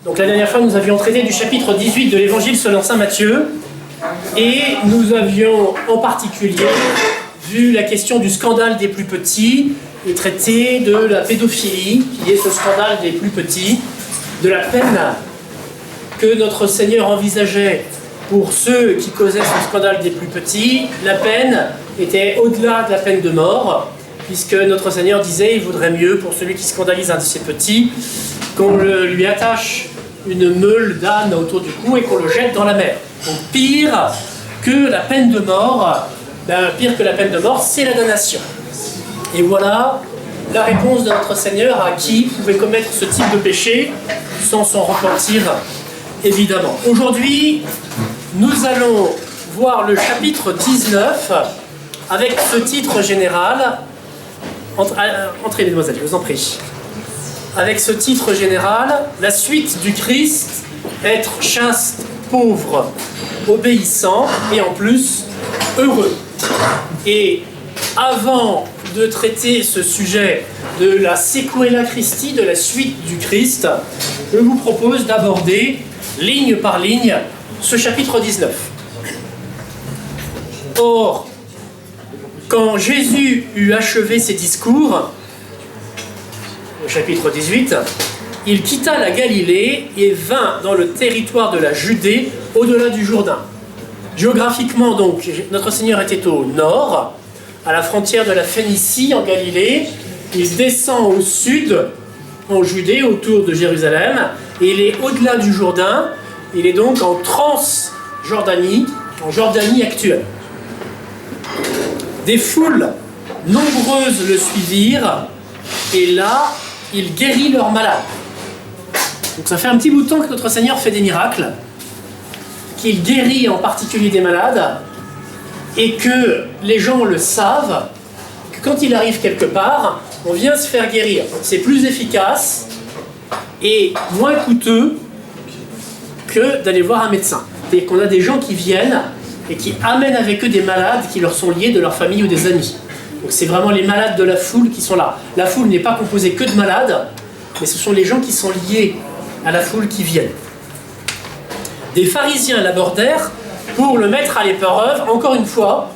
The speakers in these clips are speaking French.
Donc la dernière fois, nous avions traité du chapitre 18 de l'Évangile selon saint Matthieu, et nous avions en particulier vu la question du scandale des plus petits, et traité de la pédophilie, qui est ce scandale des plus petits, de la peine que notre Seigneur envisageait pour ceux qui causaient ce scandale des plus petits. La peine était au-delà de la peine de mort, puisque notre Seigneur disait qu'il vaudrait mieux pour celui qui scandalise un de ses petits qu'on lui attache une meule d'âne autour du cou et qu'on le jette dans la mer. Donc pire que la peine de mort, c'est la damnation. Et voilà la réponse de notre Seigneur à qui pouvait commettre ce type de péché sans s'en repentir, évidemment. Aujourd'hui, nous allons voir le chapitre 19 avec ce titre général. Entrez, mesdemoiselles, je vous en prie. Avec ce titre général, la suite du Christ, être chaste, pauvre, obéissant et en plus heureux. Et avant de traiter ce sujet de la sequela Christi, de la suite du Christ, je vous propose d'aborder, ligne par ligne, ce chapitre 19. Or, quand Jésus eut achevé ses discours, au chapitre 18, il quitta la Galilée et vint dans le territoire de la Judée, au-delà du Jourdain. Géographiquement, donc, notre Seigneur était au nord, à la frontière de la Phénicie, en Galilée. Il descend au sud, en Judée, autour de Jérusalem, et il est au-delà du Jourdain. Il est donc en Transjordanie, en Jordanie actuelle. Des foules nombreuses le suivirent, et là, il guérit leurs malades. Donc ça fait un petit bout de temps que notre Seigneur fait des miracles, qu'il guérit en particulier des malades, et que les gens le savent, que quand il arrive quelque part, on vient se faire guérir. C'est plus efficace et moins coûteux que d'aller voir un médecin. C'est qu'on a des gens qui viennent et qui amènent avec eux des malades qui leur sont liés de leur famille ou des amis. Donc c'est vraiment les malades de la foule qui sont là. La foule n'est pas composée que de malades, mais ce sont les gens qui sont liés à la foule qui viennent. Des pharisiens l'abordèrent pour le mettre à l'épreuve. Encore une fois,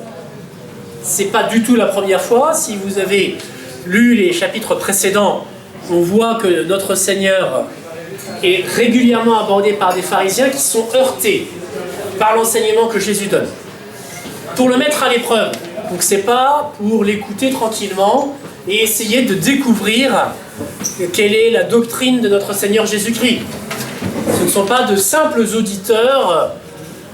c'est pas du tout la première fois. Si vous avez lu les chapitres précédents, on voit que notre Seigneur est régulièrement abordé par des pharisiens qui sont heurtés par l'enseignement que Jésus donne. Pour le mettre à l'épreuve. Donc c'est pas pour l'écouter tranquillement et essayer de découvrir quelle est la doctrine de notre Seigneur Jésus-Christ. Ce ne sont pas de simples auditeurs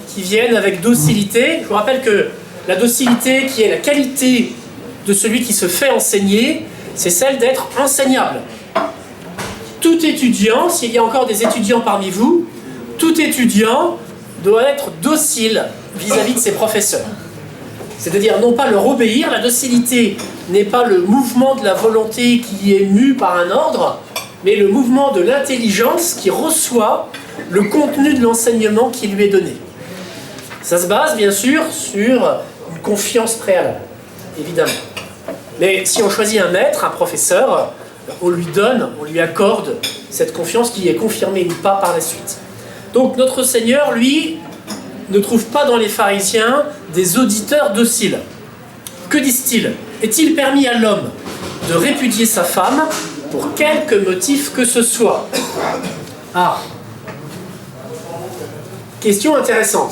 qui viennent avec docilité. Je vous rappelle que la docilité, qui est la qualité de celui qui se fait enseigner, c'est celle d'être enseignable. Tout étudiant, s'il y a encore des étudiants parmi vous, tout étudiant doit être docile vis-à-vis de ses professeurs. C'est-à-dire non pas leur obéir, la docilité n'est pas le mouvement de la volonté qui est mu par un ordre, mais le mouvement de l'intelligence qui reçoit le contenu de l'enseignement qui lui est donné. Ça se base bien sûr sur une confiance préalable, évidemment. Mais si on choisit un maître, un professeur, on lui accorde cette confiance qui est confirmée ou pas par la suite. Donc notre Seigneur, lui, ne trouve pas dans les pharisiens des auditeurs dociles. Que disent-ils ? Est-il permis à l'homme de répudier sa femme pour quelque motif que ce soit ? Ah, question intéressante.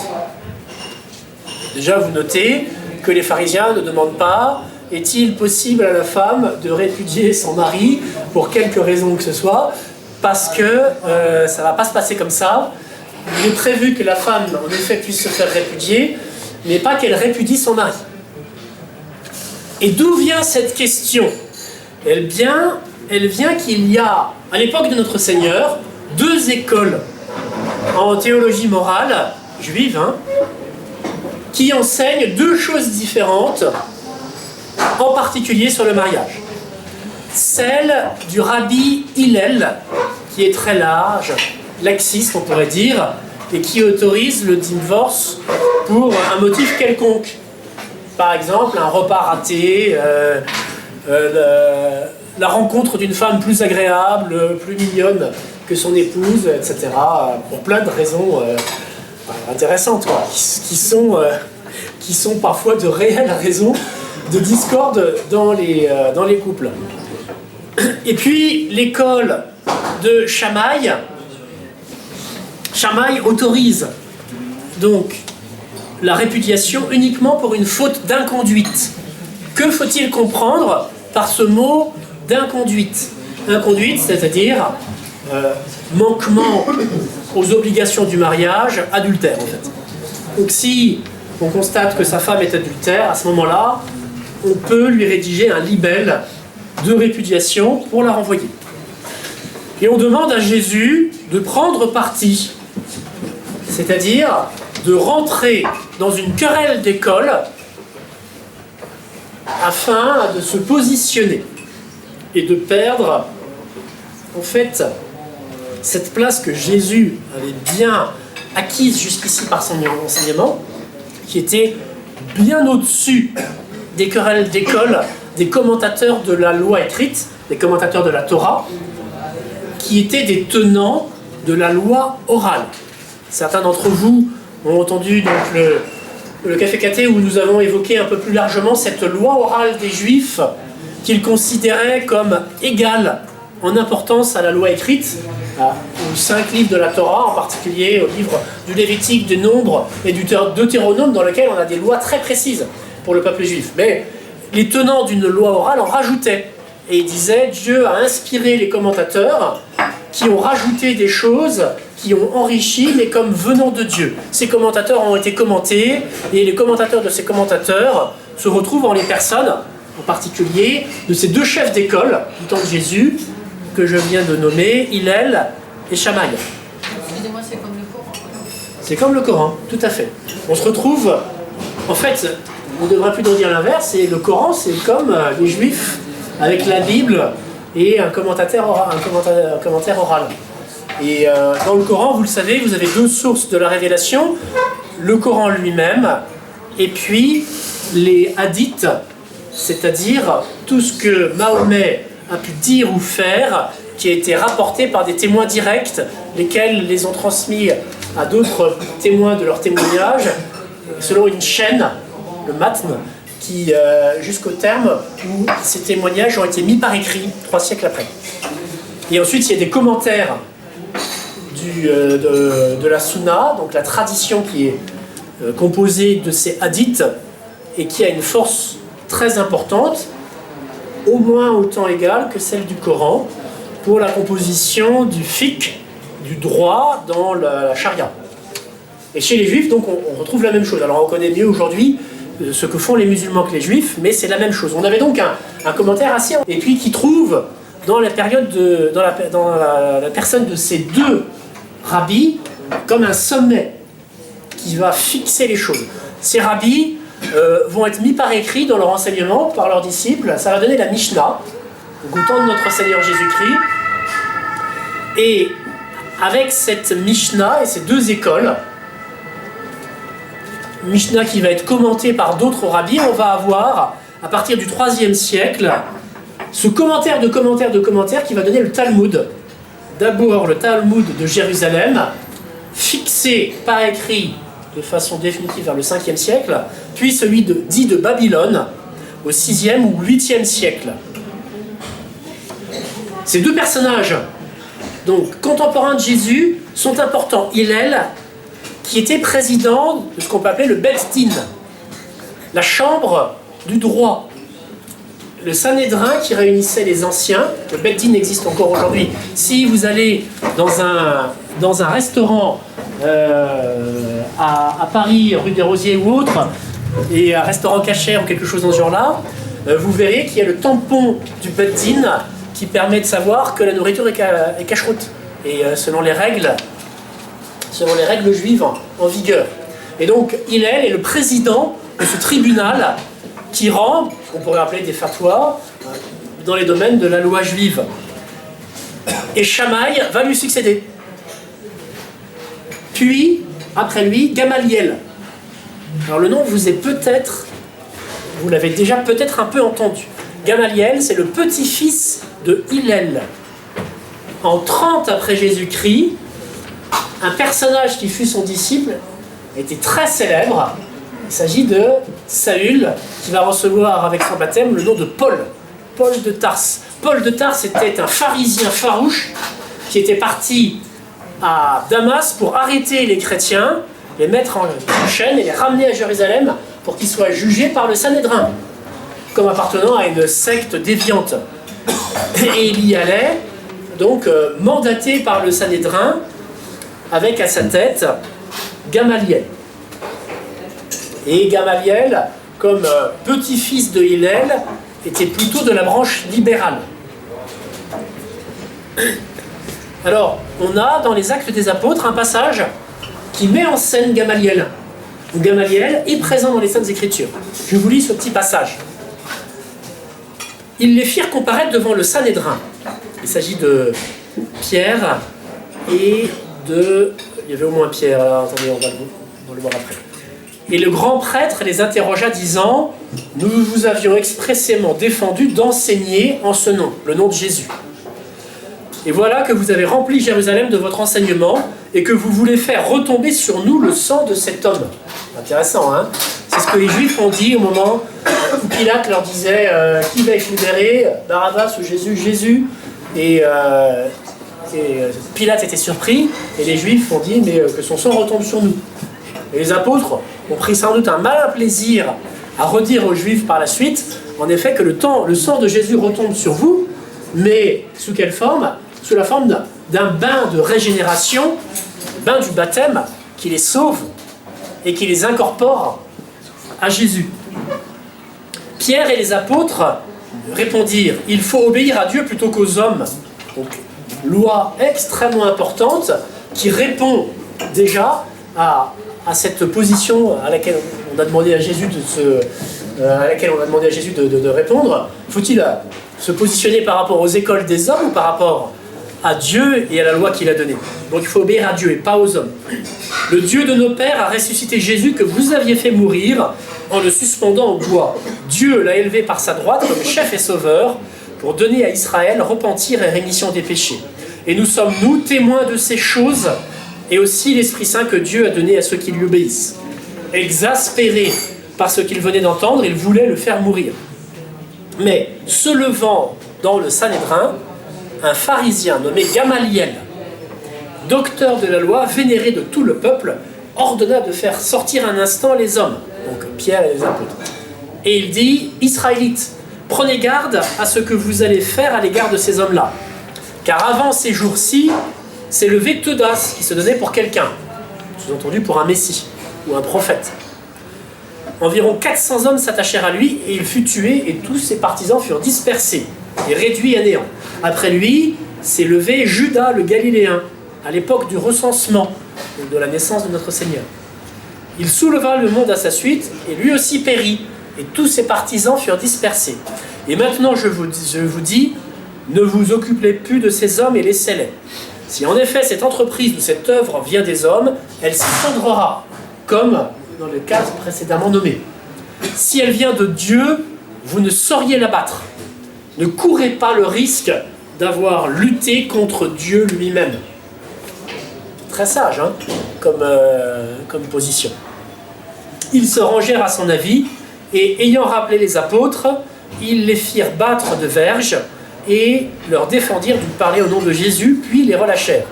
Déjà, vous notez que les pharisiens ne demandent pas « Est-il possible à la femme de répudier son mari pour quelque raison que ce soit ?» Parce que ça ne va pas se passer comme ça. Il est prévu que la femme, en effet, puisse se faire répudier, mais pas qu'elle répudie son mari. Et d'où vient cette question ? Elle vient qu'il y a, à l'époque de notre Seigneur, deux écoles en théologie morale, juive, qui enseignent deux choses différentes, en particulier sur le mariage. Celle du rabbi Hillel, qui est très large, laxiste on pourrait dire, et qui autorise le divorce pour un motif quelconque. Par exemple, un repas raté, la rencontre d'une femme plus agréable, plus mignonne que son épouse, etc. Pour plein de raisons intéressantes, quoi, qui sont parfois de réelles raisons de discorde dans les couples. Et puis, l'école de Shammai autorise donc la répudiation uniquement pour une faute d'inconduite. Que faut-il comprendre par ce mot d'inconduite? Inconduite, c'est-à-dire manquement aux obligations du mariage, adultère en fait. Donc si on constate que sa femme est adultère, à ce moment-là, on peut lui rédiger un libelle de répudiation pour la renvoyer. Et on demande à Jésus de prendre parti, c'est-à-dire de rentrer dans une querelle d'école afin de se positionner et de perdre, en fait, cette place que Jésus avait bien acquise jusqu'ici par son enseignement, qui était bien au-dessus des querelles d'école des commentateurs de la loi écrite, des commentateurs de la Torah, qui étaient des tenants de la loi orale. Certains d'entre vous ont entendu donc le Café Caté où nous avons évoqué un peu plus largement cette loi orale des Juifs qu'ils considéraient comme égale en importance à la loi écrite, aux 5 livres de la Torah, en particulier au livre du Lévitique, du Nombre et du Deutéronome, dans lequel on a des lois très précises pour le peuple juif. Mais les tenants d'une loi orale en rajoutaient. Et ils disaient, Dieu a inspiré les commentateurs qui ont rajouté des choses, qui ont enrichi, mais comme venant de Dieu. Ces commentateurs ont été commentés, et les commentateurs de ces commentateurs se retrouvent en les personnes, en particulier, de ces 2 chefs d'école du temps de Jésus, que je viens de nommer, Hillel et Shammai. Excusez-moi, c'est comme le Coran. C'est comme le Coran, tout à fait. On se retrouve, en fait, on ne devrait plus dire l'inverse, et le Coran, c'est comme les Juifs avec la Bible et un commentaire oral. Et dans le Coran, vous le savez, vous avez 2 sources de la révélation, le Coran lui-même, et puis les hadiths, c'est-à-dire tout ce que Mahomet a pu dire ou faire, qui a été rapporté par des témoins directs, lesquels les ont transmis à d'autres témoins de leur témoignage, selon une chaîne, le matn, qui jusqu'au terme où ces témoignages ont été mis par écrit 3 siècles après. Et ensuite, il y a des commentaires de la Sunna, donc la tradition qui est composée de ces hadiths et qui a une force très importante, au moins autant égale que celle du Coran, pour la composition du fiqh, du droit dans la charia. Et chez les juifs, donc, on retrouve la même chose. Alors on connaît mieux aujourd'hui ce que font les musulmans que les juifs, mais c'est la même chose. On avait donc un commentaire assez... Et puis qui trouve, dans la personne de ces 2 rabbis, comme un sommet qui va fixer les choses. Ces rabbis vont être mis par écrit dans leur enseignement par leurs disciples. Ça va donner la Mishnah, au temps de notre Seigneur Jésus-Christ. Et avec cette Mishnah et ces 2 écoles, Mishnah qui va être commentée par d'autres rabbis, on va avoir, à partir du 3e siècle, ce commentaire de commentaire qui va donner le Talmud. D'abord le Talmud de Jérusalem, fixé par écrit de façon définitive vers le 5e siècle, puis celui dit de Babylone au 6e ou 8e siècle. Ces 2 personnages, donc contemporains de Jésus, sont importants. Hillel, qui était président de ce qu'on peut appeler le Bet Din, la chambre du droit. Le Sanhédrin qui réunissait les anciens, le Bet Din existe encore aujourd'hui. Si vous allez dans un restaurant à Paris, rue des Rosiers ou autre, et un restaurant caché ou quelque chose dans ce genre-là, vous verrez qu'il y a le tampon du Bet Din qui permet de savoir que la nourriture est cacheroute. Et selon les règles juives en vigueur. Et donc, Hillel est le président de ce tribunal qui rend, on pourrait appeler des fatwas, dans les domaines de la loi juive. Et Shammai va lui succéder. Puis, après lui, Gamaliel. Alors le nom vous l'avez déjà peut-être un peu entendu. Gamaliel, c'est le petit-fils de Hillel. en 30 après Jésus-Christ, un personnage qui fut son disciple était très célèbre. Il s'agit de Saül, qui va recevoir avec son baptême le nom de Paul, Paul de Tarse. Paul de Tarse était un pharisien farouche qui était parti à Damas pour arrêter les chrétiens, les mettre en chaîne et les ramener à Jérusalem pour qu'ils soient jugés par le Sanhédrin, comme appartenant à une secte déviante. Et il y allait, donc mandaté par le Sanhédrin, avec à sa tête Gamaliel. Et Gamaliel, comme petit-fils de Hillel, était plutôt de la branche libérale. Alors, on a dans les Actes des Apôtres un passage qui met en scène Gamaliel. Gamaliel est présent dans les Saintes Écritures. Je vous lis ce petit passage. Ils les firent comparaître devant le Sanhédrin. Il s'agit de Pierre et de... Il y avait au moins Pierre, alors, attendez, on va le voir après. Et le grand prêtre les interrogea, disant « Nous vous avions expressément défendu d'enseigner en ce nom, le nom de Jésus. Et voilà que vous avez rempli Jérusalem de votre enseignement et que vous voulez faire retomber sur nous le sang de cet homme. » Intéressant, hein? C'est ce que les Juifs ont dit au moment où Pilate leur disait qui va être libéré, Barabbas ou Jésus? Jésus. Et Pilate était surpris et les Juifs ont dit mais que son sang retombe sur nous. Et les apôtres ont pris sans doute un malin plaisir à redire aux Juifs par la suite, en effet, que le sang de Jésus retombe sur vous, mais sous quelle forme? Sous la forme d'un bain de régénération, bain du baptême, qui les sauve et qui les incorpore à Jésus. Pierre et les apôtres répondirent « Il faut obéir à Dieu plutôt qu'aux hommes ». Donc, loi extrêmement importante qui répond déjà à cette position à laquelle on a demandé à Jésus de répondre. Faut-il se positionner par rapport aux écoles des hommes ou par rapport à Dieu et à la loi qu'il a donnée? Donc il faut obéir à Dieu et pas aux hommes. Le Dieu de nos pères a ressuscité Jésus que vous aviez fait mourir en le suspendant au bois. Dieu l'a élevé par sa droite comme chef et sauveur pour donner à Israël repentir et rémission des péchés. Et nous sommes, nous, témoins de ces choses et aussi l'Esprit Saint que Dieu a donné à ceux qui lui obéissent. Exaspéré par ce qu'il venait d'entendre, il voulait le faire mourir. Mais, se levant dans le Sanhédrin, un pharisien nommé Gamaliel, docteur de la loi, vénéré de tout le peuple, ordonna de faire sortir un instant les hommes, donc Pierre et les apôtres. Et il dit, Israélites, prenez garde à ce que vous allez faire à l'égard de ces hommes-là. Car avant ces jours-ci, c'est levé Teudas qui se donnait pour quelqu'un, sous-entendu pour un messie ou un prophète. Environ 400 hommes s'attachèrent à lui et il fut tué et tous ses partisans furent dispersés et réduits à néant. Après lui, s'est levé Judas le Galiléen, à l'époque du recensement, de la naissance de notre Seigneur. Il souleva le monde à sa suite et lui aussi périt et tous ses partisans furent dispersés. Et maintenant je vous dis, ne vous occupez plus de ces hommes et laissez-les. Si en effet cette entreprise ou cette œuvre vient des hommes, elle s'effondrera, comme dans le cas précédemment nommé. Si elle vient de Dieu, vous ne sauriez l'abattre. Ne courez pas le risque d'avoir lutté contre Dieu lui-même. Très sage, hein, comme position. Ils se rangèrent à son avis, et ayant rappelé les apôtres, ils les firent battre de verges, et leur défendirent de parler au nom de Jésus, puis les relâchèrent.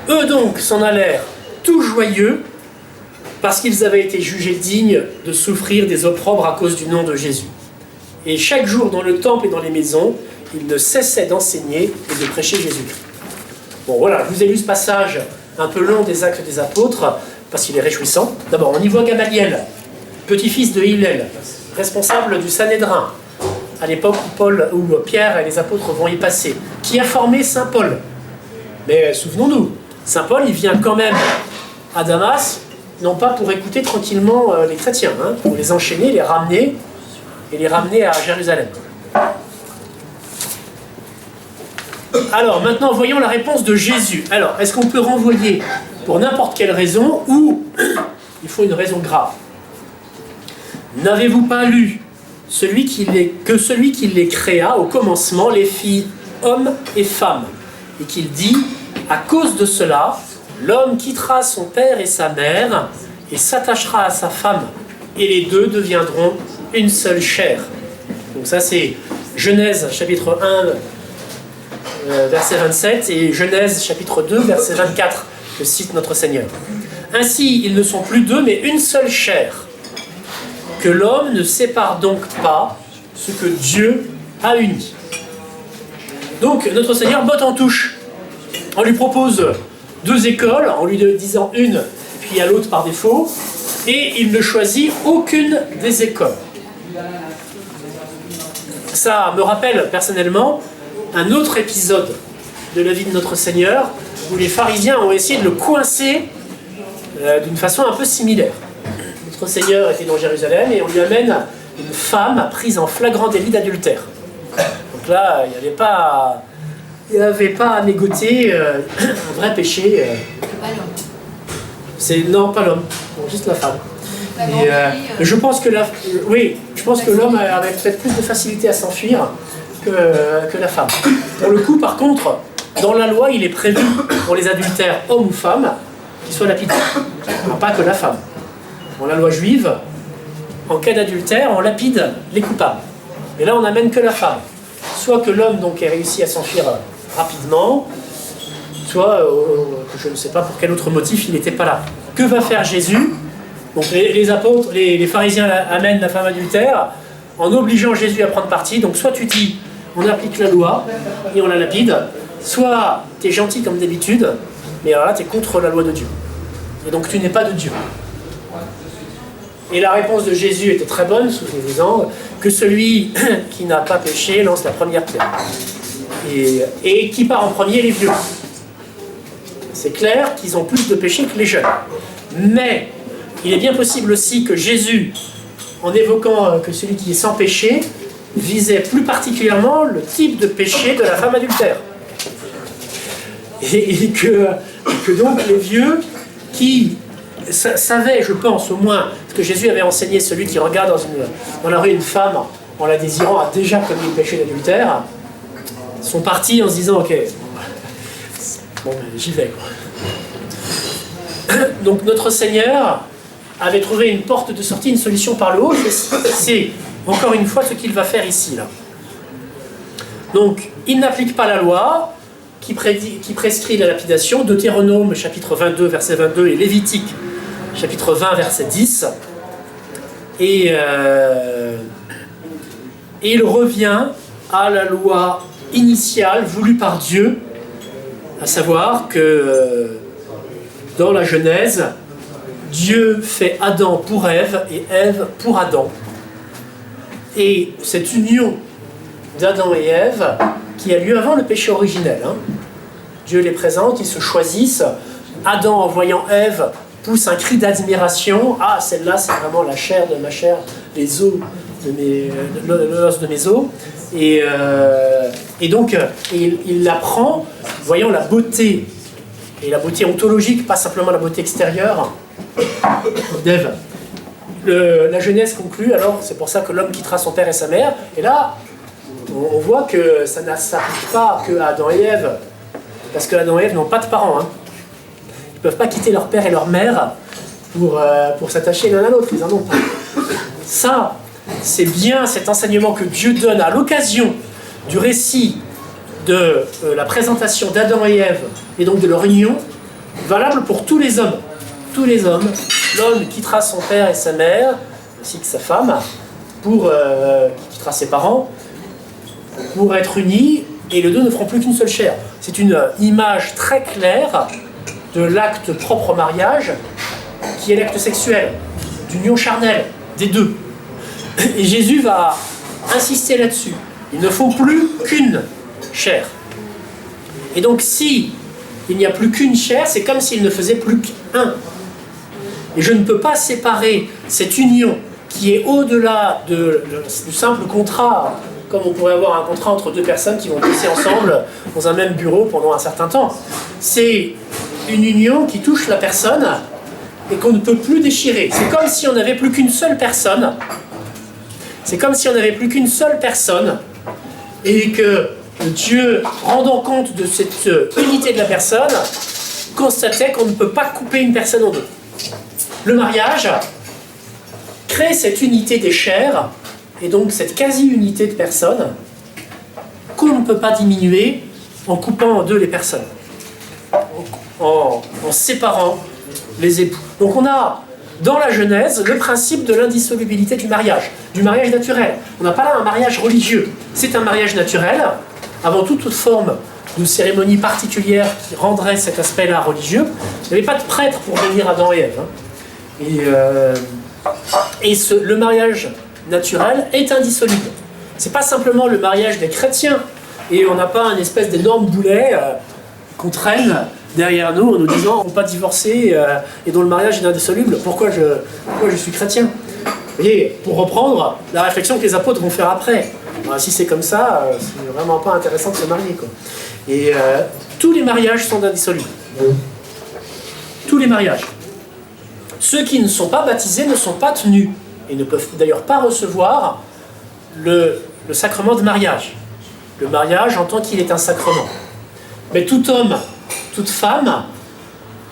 Eux donc s'en allèrent tout joyeux, parce qu'ils avaient été jugés dignes de souffrir des opprobres à cause du nom de Jésus. Et chaque jour dans le temple et dans les maisons, ils ne cessaient d'enseigner et de prêcher Jésus-Christ. Bon voilà, je vous ai lu ce passage un peu long des Actes des Apôtres, parce qu'il est réjouissant. D'abord, on y voit Gamaliel, petit-fils de Hillel, responsable du Sanhédrin, à l'époque où Pierre et les apôtres vont y passer, qui a formé Saint Paul. Mais souvenons-nous, Saint Paul, il vient quand même à Damas, non pas pour écouter tranquillement les chrétiens, hein, pour les enchaîner, les ramener à Jérusalem. Alors, maintenant, voyons la réponse de Jésus. Alors, est-ce qu'on peut renvoyer pour n'importe quelle raison ou il faut une raison grave? N'avez-vous pas lu que celui qui les créa au commencement les fit hommes et femmes? et qu'il dit « À cause de cela, l'homme quittera son père et sa mère et s'attachera à sa femme, et les deux deviendront une seule chair. » Donc ça c'est Genèse chapitre 1, verset 27, et Genèse chapitre 2, verset 24, que cite notre Seigneur. « Ainsi, ils ne sont plus deux, mais une seule chair. Que l'homme ne sépare donc pas ce que Dieu a uni. » Donc notre Seigneur botte en touche. On lui propose deux écoles, en lui disant une, puis à l'autre par défaut, et il ne choisit aucune des écoles. Ça me rappelle personnellement un autre épisode de la vie de notre Seigneur, où les pharisiens ont essayé de le coincer d'une façon un peu similaire. Notre Seigneur était dans Jérusalem et on lui amène une femme prise en flagrant délit d'adultère. Donc là, il n'y avait pas à négoter un vrai péché. Pas l'homme. Non, pas l'homme, juste la femme. Et, je pense que l'homme avait peut-être plus de facilité à s'enfuir que la femme. Pour le coup, par contre, dans la loi, il est prévu pour les adultères, hommes ou femmes, qu'ils soient lapidés. Pas que la femme. Dans la loi juive, en cas d'adultère, on lapide les coupables. Et là, on n'amène que la femme. Soit que l'homme donc ait réussi à s'enfuir rapidement, soit je ne sais pas pour quel autre motif il n'était pas là. Que va faire Jésus? Donc les apôtres, les pharisiens amènent la femme adultère en obligeant Jésus à prendre parti. Donc soit tu dis on applique la loi et on la lapide, soit tu es gentil comme d'habitude, mais alors là tu es contre la loi de Dieu. Et donc tu n'es pas de Dieu. Et la réponse de Jésus était très bonne, souvenez-vous-en, que celui qui n'a pas péché lance la première pierre. Et qui part en premier? Les vieux. C'est clair qu'ils ont plus de péché que les jeunes. Mais il est bien possible aussi que Jésus, en évoquant que celui qui est sans péché, visait plus particulièrement le type de péché de la femme adultère. Et que donc les vieux qui savaient, je pense au moins, ce que Jésus avait enseigné, celui qui regarde dans la rue une femme en la désirant a déjà commis le péché d'adultère, sont partis en se disant ok, bon j'y vais. Donc notre Seigneur avait trouvé une porte de sortie, une solution par le haut, c'est encore une fois ce qu'il va faire ici. Là. Donc il n'applique pas la loi qui prescrit la lapidation, Deutéronome chapitre 22 verset 22 et Lévitique chapitre 20 verset 10, et il revient à la loi initiale voulue par Dieu, à savoir que dans la Genèse, Dieu fait Adam pour Ève et Ève pour Adam. Et cette union d'Adam et Ève, qui a lieu avant le péché originel, Dieu les présente, ils se choisissent. Adam, en voyant Ève, pousse un cri d'admiration. Ah, celle-là, c'est vraiment la chair de ma chair, les os de l'os de mes os. Et donc, il la prend, voyant la beauté, et la beauté ontologique, pas simplement la beauté extérieure, d'Ève. La Genèse conclut, alors, c'est pour ça que l'homme quittera son père et sa mère. Et là, on voit que ça ne s'applique pas que à Adam et Ève, parce que Adam et Ève n'ont pas de parents. Ils ne peuvent pas quitter leur père et leur mère pour s'attacher l'un à l'autre, ils en ont pas. Ça, c'est bien cet enseignement que Dieu donne à l'occasion du récit de la présentation d'Adam et Ève, et donc de leur union, valable pour tous les hommes. Tous les hommes, l'homme quittera son père et sa mère, ainsi que sa femme, qui quittera ses parents, pour être unis, et les deux ne feront plus qu'une seule chair. C'est une image très claire de l'acte propre au mariage, qui est l'acte sexuel, d'union charnelle, des deux. Et Jésus va insister là-dessus. Ils ne font plus qu'une chair. Et donc si il n'y a plus qu'une chair, c'est comme s'il ne faisait plus qu'un. Et je ne peux pas séparer cette union qui est au-delà du simple contrat, comme on pourrait avoir un contrat entre deux personnes qui vont bosser ensemble dans un même bureau pendant un certain temps. C'est une union qui touche la personne et qu'on ne peut plus déchirer. C'est comme si on n'avait plus qu'une seule personne. C'est comme si on n'avait plus qu'une seule personne et que Dieu, rendant compte de cette unité de la personne, constatait qu'on ne peut pas couper une personne en deux. Le mariage crée cette unité des chairs, et donc cette quasi-unité de personnes, qu'on ne peut pas diminuer en coupant en deux les personnes, en séparant les époux. Donc on a dans la Genèse le principe de l'indissolubilité du mariage naturel. On n'a pas là un mariage religieux, c'est un mariage naturel, avant toute forme de cérémonie particulière qui rendrait cet aspect-là religieux. Il n'y avait pas de prêtre pour bénir Adam et Ève. Le mariage naturel est indissoluble. C'est pas simplement le mariage des chrétiens, et on n'a pas un espèce d'énorme boulet qu'on traîne derrière nous en nous disant on ne peut pas divorcer et dont le mariage est indissoluble. Pourquoi je suis chrétien? Vous voyez, pour reprendre la réflexion que les apôtres vont faire après. Alors, si c'est comme ça, c'est vraiment pas intéressant de se marier, quoi. Et tous les mariages sont indissolubles. Tous les mariages. Ceux qui ne sont pas baptisés ne sont pas tenus et ne peuvent d'ailleurs pas recevoir le sacrement de mariage. Le mariage en tant qu'il est un sacrement. Mais tout homme, toute femme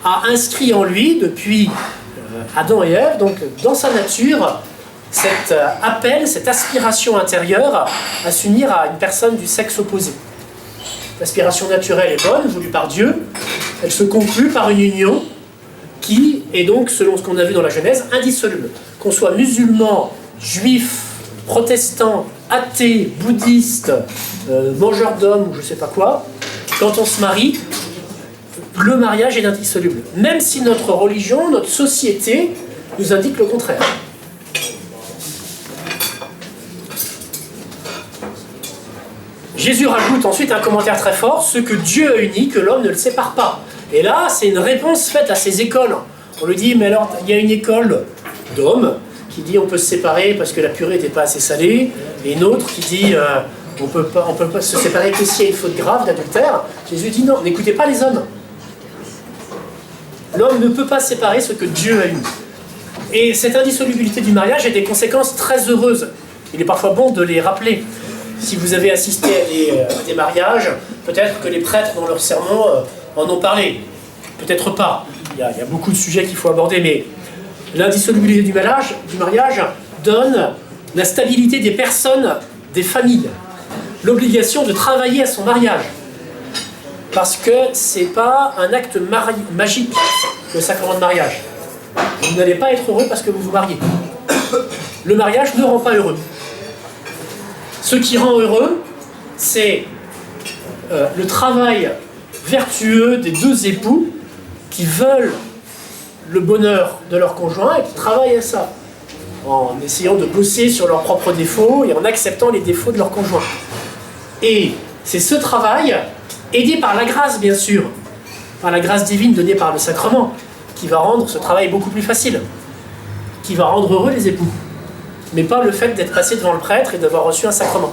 a inscrit en lui, depuis Adam et Ève, donc dans sa nature, cet appel, cette aspiration intérieure à s'unir à une personne du sexe opposé. L'aspiration naturelle est bonne, voulue par Dieu. Elle se conclut par une union qui est donc, selon ce qu'on a vu dans la Genèse, indissoluble. Qu'on soit musulman, juif, protestant, athée, bouddhiste, mangeur d'hommes ou je ne sais pas quoi, quand on se marie, le mariage est indissoluble. Même si notre religion, notre société nous indique le contraire. Jésus rajoute ensuite un commentaire très fort, ce que Dieu a uni, que l'homme ne le sépare pas. Et là, c'est une réponse faite à ces écoles. On lui dit, mais alors, il y a une école d'hommes qui dit on peut se séparer parce que la purée n'était pas assez salée, et une autre qui dit on peut pas se séparer que s'il y a une faute grave d'adultère. Jésus dit non, n'écoutez pas les hommes. L'homme ne peut pas séparer ce que Dieu a uni. Et cette indissolubilité du mariage a des conséquences très heureuses. Il est parfois bon de les rappeler. Si vous avez assisté à des mariages, peut-être que les prêtres dans leurs sermons en ont parlé. Peut-être pas. Il y a beaucoup de sujets qu'il faut aborder, mais l'indissolubilité du mariage donne la stabilité des personnes, des familles. L'obligation de travailler à son mariage. Parce que c'est pas un acte magique, le sacrement de mariage. Vous n'allez pas être heureux parce que vous vous mariez. Le mariage ne rend pas heureux. Ce qui rend heureux, c'est le travail vertueux des deux époux qui veulent le bonheur de leur conjoint et qui travaillent à ça, en essayant de bosser sur leurs propres défauts et en acceptant les défauts de leur conjoint. Et c'est ce travail, aidé par la grâce bien sûr, par la grâce divine donnée par le sacrement, qui va rendre ce travail beaucoup plus facile, qui va rendre heureux les époux. Mais pas le fait d'être passé devant le prêtre et d'avoir reçu un sacrement.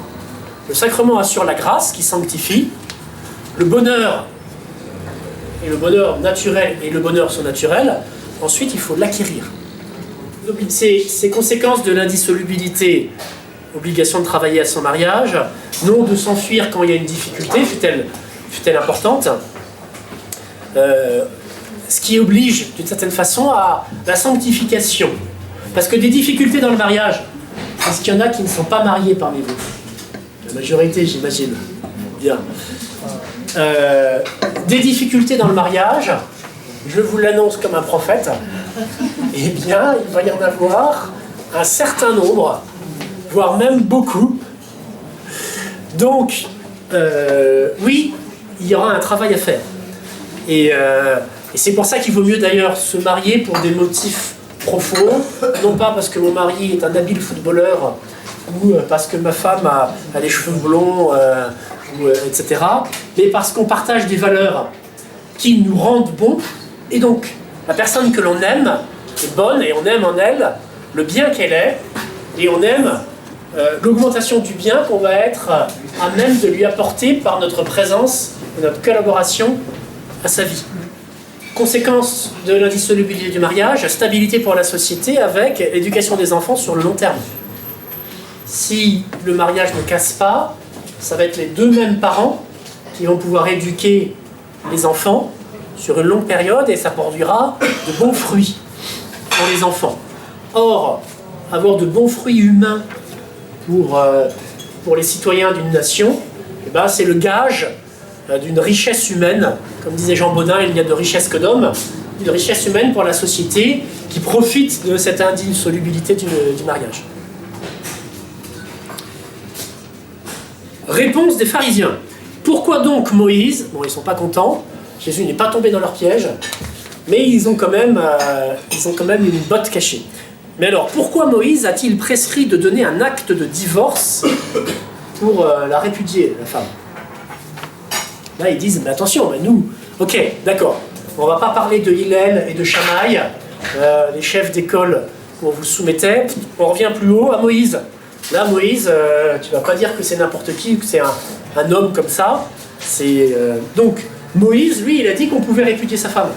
Le sacrement assure la grâce qui sanctifie, le bonheur, et le bonheur naturel et le bonheur surnaturel, ensuite il faut l'acquérir. Ces conséquences de l'indissolubilité, obligation de travailler à son mariage, non de s'enfuir quand il y a une difficulté, fut-elle importante, ce qui oblige d'une certaine façon à la sanctification. Parce que des difficultés dans le mariage, est-ce qu'il y en a qui ne sont pas mariés parmi vous? La majorité, j'imagine. Bien. Des difficultés dans le mariage, je vous l'annonce comme un prophète, eh bien, il va y en avoir un certain nombre, voire même beaucoup. Donc, oui, il y aura un travail à faire. Et c'est pour ça qu'il vaut mieux d'ailleurs se marier pour des motifs profonds, non pas parce que mon mari est un habile footballeur ou parce que ma femme a les cheveux blonds, etc., mais parce qu'on partage des valeurs qui nous rendent bons, et donc la personne que l'on aime est bonne, et on aime en elle le bien qu'elle est, et on aime l'augmentation du bien qu'on va être à même de lui apporter par notre présence et notre collaboration à sa vie. Conséquence de l'indissolubilité du mariage, stabilité pour la société avec l'éducation des enfants sur le long terme. Si le mariage ne casse pas, ça va être les deux mêmes parents qui vont pouvoir éduquer les enfants sur une longue période et ça produira de bons fruits pour les enfants. Or, avoir de bons fruits humains pour les citoyens d'une nation, eh ben, c'est le gage d'une richesse humaine. Comme disait Jean Bodin, il n'y a de richesse que d'hommes. Une richesse humaine pour la société qui profite de cette indissolubilité du mariage. Réponse des pharisiens. Pourquoi donc Moïse, bon ils ne sont pas contents, Jésus n'est pas tombé dans leur piège, mais ils ont quand même une botte cachée. Mais alors, pourquoi Moïse a-t-il prescrit de donner un acte de divorce pour la répudier, la femme? Là, ils disent, mais attention, mais nous, ok, d'accord, on ne va pas parler de Hillel et de Shammai, les chefs d'école qu'on vous soumettait, on revient plus haut à Moïse. Là, Moïse, tu vas pas dire que c'est n'importe qui, que c'est un homme comme ça. Donc, Moïse, lui, il a dit qu'on pouvait répudier sa femme.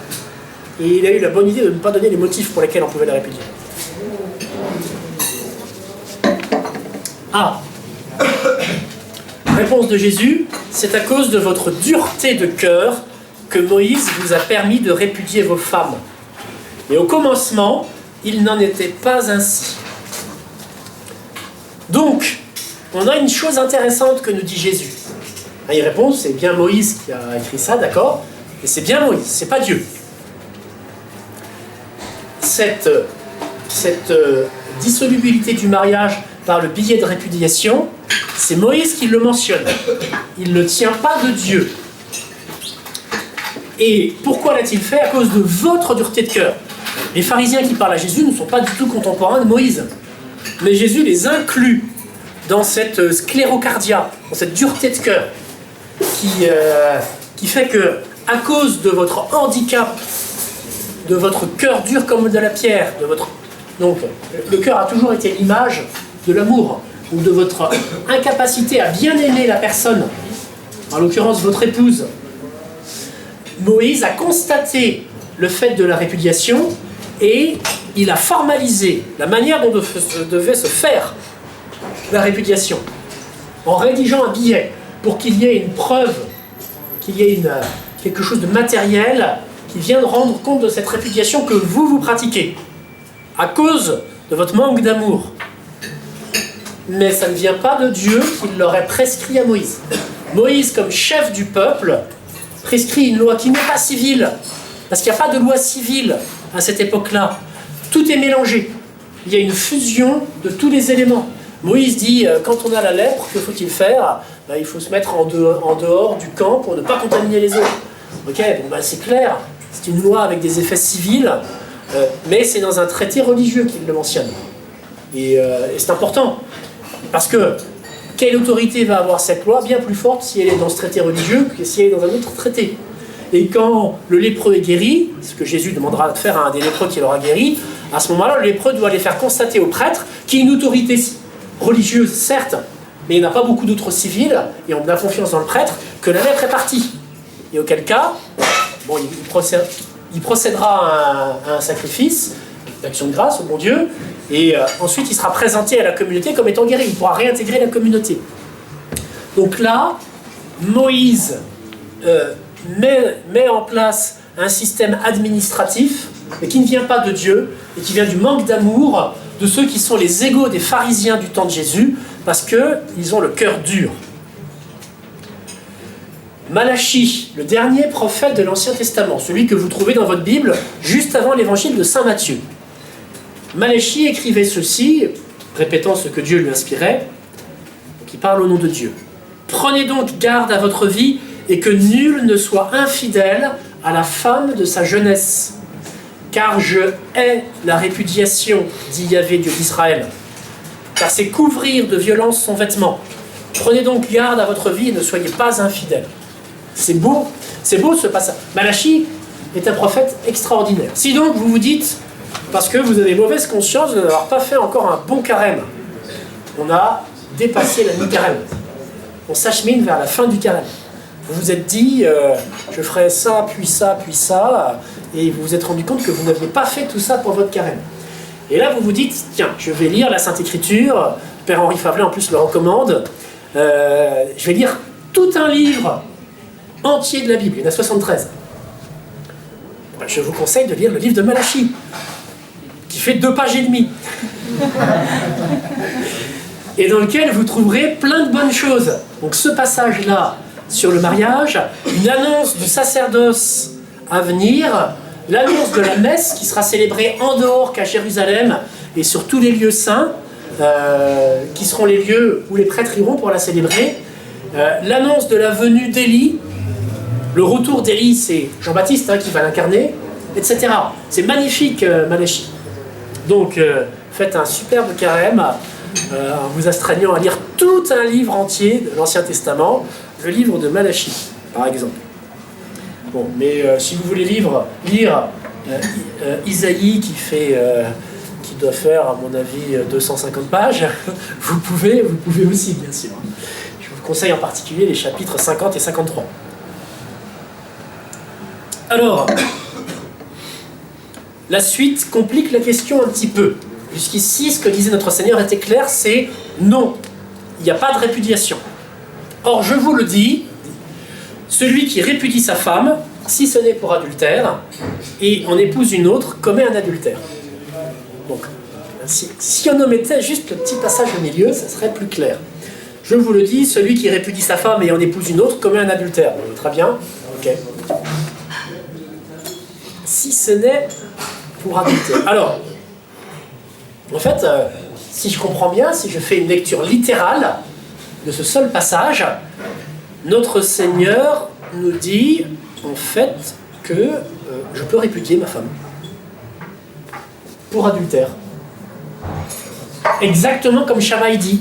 Et il a eu la bonne idée de ne pas donner les motifs pour lesquels on pouvait la répudier. Ah, réponse de Jésus, c'est à cause de votre dureté de cœur que Moïse vous a permis de répudier vos femmes. Et au commencement, il n'en était pas ainsi. Donc, on a une chose intéressante que nous dit Jésus. Il répond, c'est bien Moïse qui a écrit ça, d'accord? Et c'est bien Moïse, c'est pas Dieu. Cette dissolubilité du mariage par le billet de répudiation, c'est Moïse qui le mentionne. Il ne tient pas de Dieu. Et pourquoi l'a-t-il fait? À cause de votre dureté de cœur. Les pharisiens qui parlent à Jésus ne sont pas du tout contemporains de Moïse. Mais Jésus les inclut dans cette sclérocardia, dans cette dureté de cœur, qui fait que, à cause de votre handicap, de votre cœur dur comme de la pierre, donc le cœur a toujours été l'image de l'amour, ou de votre incapacité à bien aimer la personne, en l'occurrence votre épouse. Moïse a constaté le fait de la répudiation et il a formalisé la manière dont devait se faire la répudiation en rédigeant un billet pour qu'il y ait une preuve, qu'il y ait quelque chose de matériel qui vienne rendre compte de cette répudiation que vous pratiquez à cause de votre manque d'amour. Mais ça ne vient pas de Dieu qui l'aurait prescrit à Moïse. Moïse, comme chef du peuple, prescrit une loi qui n'est pas civile, parce qu'il n'y a pas de loi civile à cette époque-là. Tout est mélangé. Il y a une fusion de tous les éléments. Moïse dit, quand on a la lèpre, que faut-il faire? Il faut se mettre en dehors du camp pour ne pas contaminer les autres. Ok, bon, c'est clair, c'est une loi avec des effets civils, mais c'est dans un traité religieux qu'il le mentionne. Et c'est important, parce que quelle autorité va avoir cette loi bien plus forte si elle est dans ce traité religieux que si elle est dans un autre traité? Et quand le lépreux est guéri, ce que Jésus demandera de faire à un des lépreux qui l'aura guéri, à ce moment-là, le lépreux doit aller faire constater au prêtre qu'il y a une autorité religieuse, certes, mais il n'a pas beaucoup d'autres civils, et on a confiance dans le prêtre, que la lèpre est partie. Et auquel cas, bon, il procédera à un sacrifice d'action de grâce au bon Dieu, et ensuite il sera présenté à la communauté comme étant guéri, il pourra réintégrer la communauté. Donc là, Moïse met en place un système administratif, mais qui ne vient pas de Dieu, et qui vient du manque d'amour de ceux qui sont les égaux des pharisiens du temps de Jésus, parce qu'ils ont le cœur dur. Malachie, le dernier prophète de l'Ancien Testament, celui que vous trouvez dans votre Bible, juste avant l'évangile de Saint Matthieu. Malachie écrivait ceci, répétant ce que Dieu lui inspirait, qui parle au nom de Dieu. « Prenez donc garde à votre vie, et que nul ne soit infidèle à la femme de sa jeunesse. Car je hais la répudiation, dit Yahvé, Dieu d'Israël. Car c'est couvrir de violence son vêtement. Prenez donc garde à votre vie et ne soyez pas infidèles. » C'est beau ce passage. Malachie est un prophète extraordinaire. Si donc vous vous dites, parce que vous avez mauvaise conscience de n'avoir pas fait encore un bon carême, on a dépassé la mi-carême. On s'achemine vers la fin du carême. Vous vous êtes dit, je ferai ça, puis ça, puis ça, et vous vous êtes rendu compte que vous n'aviez pas fait tout ça pour votre carême. Et là, vous vous dites, tiens, je vais lire la Sainte Écriture, Père Henri Favelin en plus le recommande, je vais lire tout un livre entier de la Bible, il y en a 73. Je vous conseille de lire le livre de Malachie, qui fait 2 pages et demie. Et dans lequel vous trouverez plein de bonnes choses. Donc ce passage-là sur le mariage, une annonce du sacerdoce à venir, l'annonce de la messe qui sera célébrée en dehors qu'à Jérusalem et sur tous les lieux saints, qui seront les lieux où les prêtres iront pour la célébrer, l'annonce de la venue d'Élie, le retour d'Élie, c'est Jean-Baptiste qui va l'incarner, etc. C'est magnifique, Malachie. Donc, faites un superbe carême en vous astreignant à lire tout un livre entier de l'Ancien Testament, le livre de Malachie, par exemple. Bon, mais si vous voulez lire Isaïe, qui doit faire, à mon avis, 250 pages, vous pouvez aussi, bien sûr. Je vous conseille en particulier les chapitres 50 et 53. Alors, la suite complique la question un petit peu. Jusqu'ici, ce que disait notre Seigneur était clair, c'est non, il n'y a pas de répudiation. Or, je vous le dis, celui qui répudie sa femme, si ce n'est pour adultère, et en épouse une autre, commet un adultère. Donc, si on omettait juste le petit passage au milieu, ça serait plus clair. Je vous le dis, celui qui répudie sa femme et en épouse une autre, commet un adultère. Très bien, ok. Si ce n'est pour adultère. Alors, en fait, si je comprends bien, si je fais une lecture littérale de ce seul passage, notre Seigneur nous dit, en fait, que je peux répudier ma femme pour adultère. Exactement comme Shammai dit.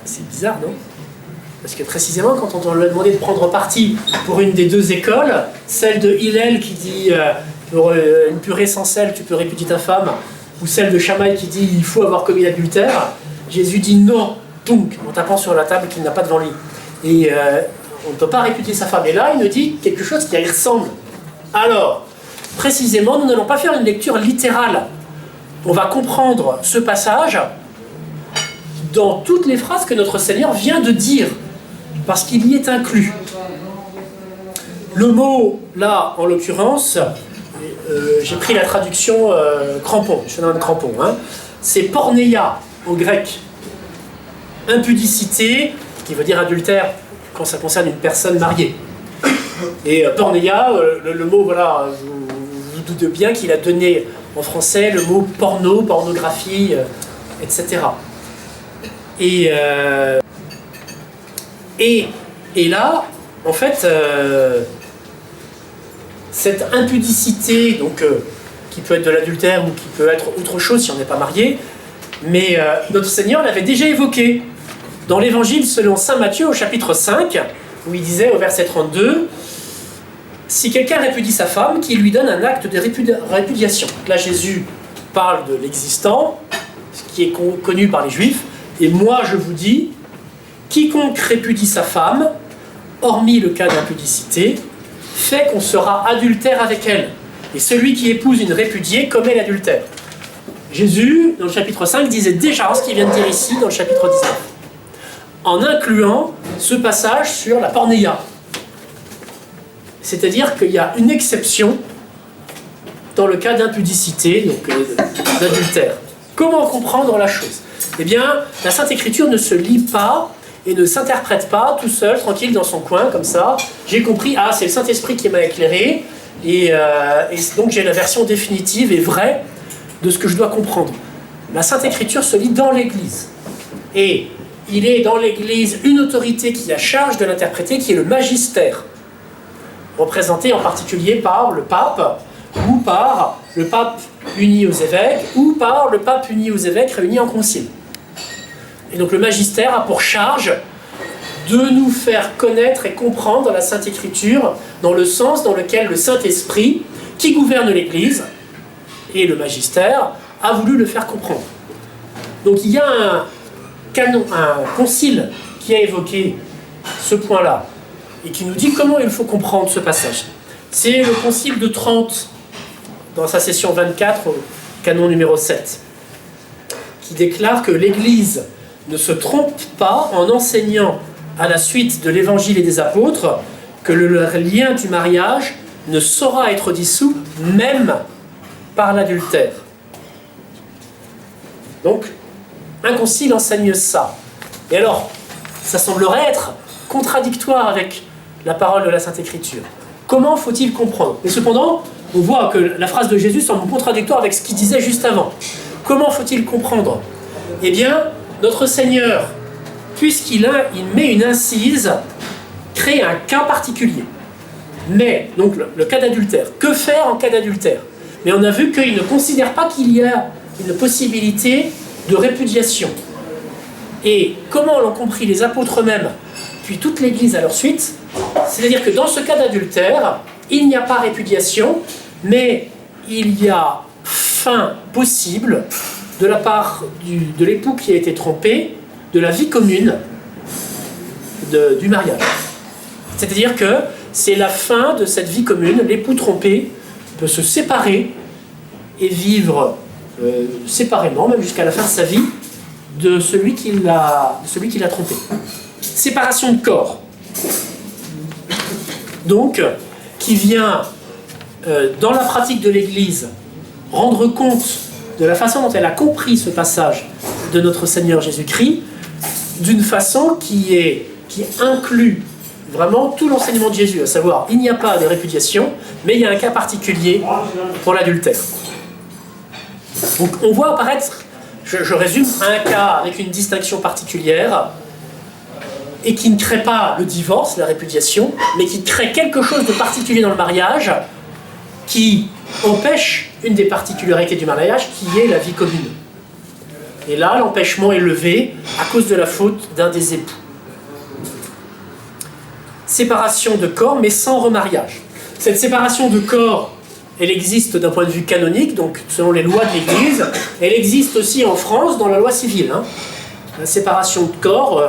C'est bizarre, non ? Parce que précisément, quand on lui a demandé de prendre parti pour une des 2 écoles, celle de Hillel qui dit pour une purée sans sel, tu peux répudier ta femme, ou celle de Shammai qui dit il faut avoir commis l'adultère, Jésus dit non, donc, en tapant sur la table qu'il n'a pas devant lui. Et on ne peut pas répudier sa femme. Et là, il nous dit quelque chose qui y ressemble. Alors, précisément, nous n'allons pas faire une lecture littérale. On va comprendre ce passage dans toutes les phrases que notre Seigneur vient de dire, parce qu'il y est inclus. Le mot, là, en l'occurrence, j'ai pris la traduction crampon, je donne un crampon, c'est porneia au grec. Impudicité, qui veut dire adultère quand ça concerne une personne mariée. Et porneia, le mot, voilà, vous doutez bien qu'il a donné en français le mot porno, pornographie, etc. Et là, en fait, cette impudicité, donc, qui peut être de l'adultère ou qui peut être autre chose si on n'est pas marié, mais notre Seigneur l'avait déjà évoqué dans l'Évangile selon saint Matthieu au chapitre 5, où il disait au verset 32, « Si quelqu'un répudie sa femme, qu'il lui donne un acte de répudiation. » Là, Jésus parle de l'existant, ce qui est connu par les Juifs, et moi je vous dis, quiconque répudie sa femme, hormis le cas d'impudicité, fait qu'on sera adultère avec elle. Et celui qui épouse une répudiée commet l'adultère. Jésus, dans le chapitre 5, disait déjà ce qu'il vient de dire ici, dans le chapitre 19, en incluant ce passage sur la porneia. C'est-à-dire qu'il y a une exception dans le cas d'impudicité, donc d'adultère. Comment comprendre la chose ? Eh bien, la Sainte Écriture ne se lit pas et ne s'interprète pas tout seul, tranquille, dans son coin, comme ça. J'ai compris, c'est le Saint-Esprit qui m'a éclairé, et donc j'ai la version définitive et vraie de ce que je dois comprendre. La Sainte Écriture se lit dans l'Église. Et il est dans l'Église une autorité qui a charge de l'interpréter, qui est le magistère, représenté en particulier par le pape, ou par le pape uni aux évêques, ou par le pape uni aux évêques réunis en concile. Et donc le magistère a pour charge de nous faire connaître et comprendre la Sainte Écriture dans le sens dans lequel le Saint-Esprit, qui gouverne l'Église, et le magistère, a voulu le faire comprendre. Donc il y a un concile qui a évoqué ce point-là, et qui nous dit comment il faut comprendre ce passage. C'est le concile de Trente, dans sa session 24, au canon numéro 7, qui déclare que l'Église ne se trompe pas en enseignant à la suite de l'évangile et des apôtres que le lien du mariage ne saura être dissous même par l'adultère. Donc, un concile enseigne ça. Et alors, ça semblerait être contradictoire avec la parole de la Sainte Écriture. Comment faut-il comprendre? Et cependant, on voit que la phrase de Jésus semble contradictoire avec ce qu'il disait juste avant. Comment faut-il comprendre? Eh bien, notre Seigneur, puisqu'il met une incise, crée un cas particulier. Mais, donc le cas d'adultère. Que faire en cas d'adultère? Mais on a vu qu'il ne considère pas qu'il y a une possibilité de répudiation. Et comment l'ont compris les apôtres eux-mêmes, puis toute l'Église à leur suite, c'est-à-dire que dans ce cas d'adultère, il n'y a pas répudiation, mais il y a fin possible de la part de l'époux qui a été trompé, de la vie commune du mariage. C'est-à-dire que c'est la fin de cette vie commune, l'époux trompé peut se séparer et vivre séparément, même jusqu'à la fin de sa vie, de celui qui l'a trompé. Séparation de corps. Donc, qui vient, dans la pratique de l'Église, rendre compte de la façon dont elle a compris ce passage de notre Seigneur Jésus-Christ, d'une façon qui inclut vraiment tout l'enseignement de Jésus, à savoir, il n'y a pas de répudiation, mais il y a un cas particulier pour l'adultère. Donc on voit apparaître, je résume, un cas avec une distinction particulière, et qui ne crée pas le divorce, la répudiation, mais qui crée quelque chose de particulier dans le mariage, qui empêche une des particularités du mariage, qui est la vie commune. Et là, l'empêchement est levé à cause de la faute d'un des époux. Séparation de corps, mais sans remariage. Cette séparation de corps, elle existe d'un point de vue canonique, donc selon les lois de l'Église. Elle existe aussi en France dans la loi civile. La séparation de corps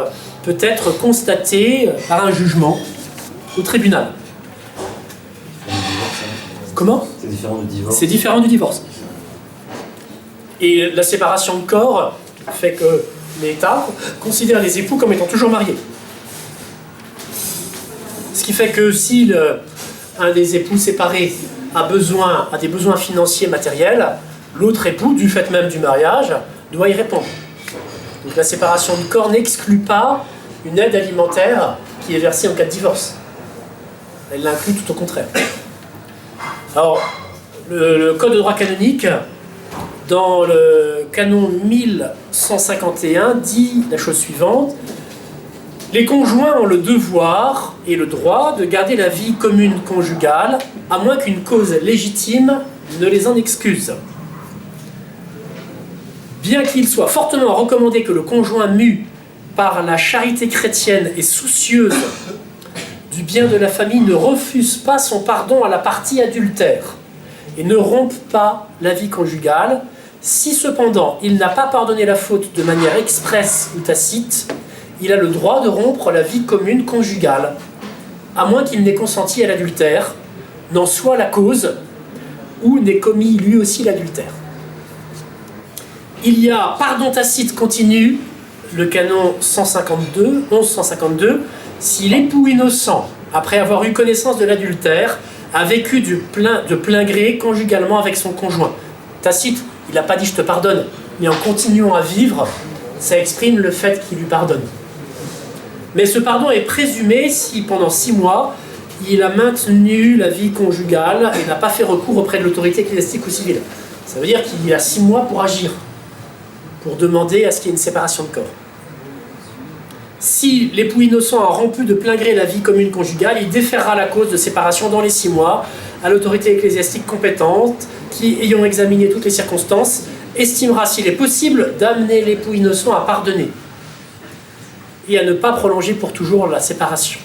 peut être constatée par un jugement au tribunal. Comment ? C'est différent du divorce. C'est différent du divorce. Et la séparation de corps fait que l'État considère les époux comme étant toujours mariés. Ce qui fait que si un des époux séparés a des besoins financiers matériels, l'autre époux, du fait même du mariage, doit y répondre. Donc la séparation de corps n'exclut pas une aide alimentaire qui est versée en cas de divorce. Elle l'inclut tout au contraire. Alors, le Code de droit canonique, dans le canon 1151, dit la chose suivante. Les conjoints ont le devoir et le droit de garder la vie commune conjugale, à moins qu'une cause légitime ne les en excuse. Bien qu'il soit fortement recommandé que le conjoint mu par la charité chrétienne et soucieuse du bien de la famille ne refuse pas son pardon à la partie adultère et ne rompe pas la vie conjugale, si cependant il n'a pas pardonné la faute de manière expresse ou tacite, il a le droit de rompre la vie commune conjugale, à moins qu'il n'ait consenti à l'adultère, n'en soit la cause, ou n'ait commis lui aussi l'adultère. Il y a pardon tacite continu, le canon 1152, si l'époux innocent, après avoir eu connaissance de l'adultère, a vécu de plein gré conjugalement avec son conjoint. Tacite, il n'a pas dit « je te pardonne », mais en continuant à vivre, ça exprime le fait qu'il lui pardonne. Mais ce pardon est présumé si, pendant 6 mois, il a maintenu la vie conjugale et n'a pas fait recours auprès de l'autorité ecclésiastique ou civile. Ça veut dire qu'il a 6 mois pour agir, pour demander à ce qu'il y ait une séparation de corps. Si l'époux innocent a rompu de plein gré la vie commune conjugale, il déférera la cause de séparation dans les 6 mois à l'autorité ecclésiastique compétente qui, ayant examiné toutes les circonstances, estimera s'il est possible d'amener l'époux innocent à pardonner et à ne pas prolonger pour toujours la séparation.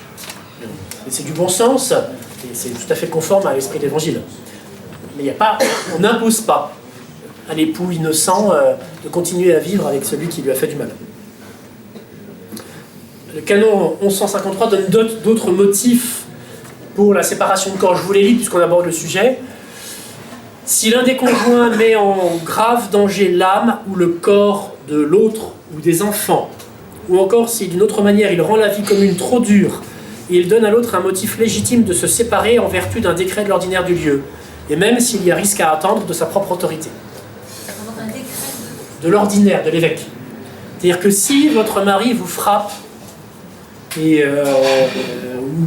Et c'est du bon sens, et c'est tout à fait conforme à l'esprit de l'Évangile. Mais on n'impose pas à l'époux innocent de continuer à vivre avec celui qui lui a fait du mal. Le canon 1153 donne d'autres motifs pour la séparation de corps. Je vous les lis puisqu'on aborde le sujet. Si l'un des conjoints met en grave danger l'âme ou le corps de l'autre ou des enfants, ou encore si d'une autre manière il rend la vie commune trop dure, et il donne à l'autre un motif légitime de se séparer en vertu d'un décret de l'ordinaire du lieu, et même s'il y a risque à attendre de sa propre autorité. Un décret De l'ordinaire, de l'évêque. C'est-à-dire que si votre mari vous frappe, ou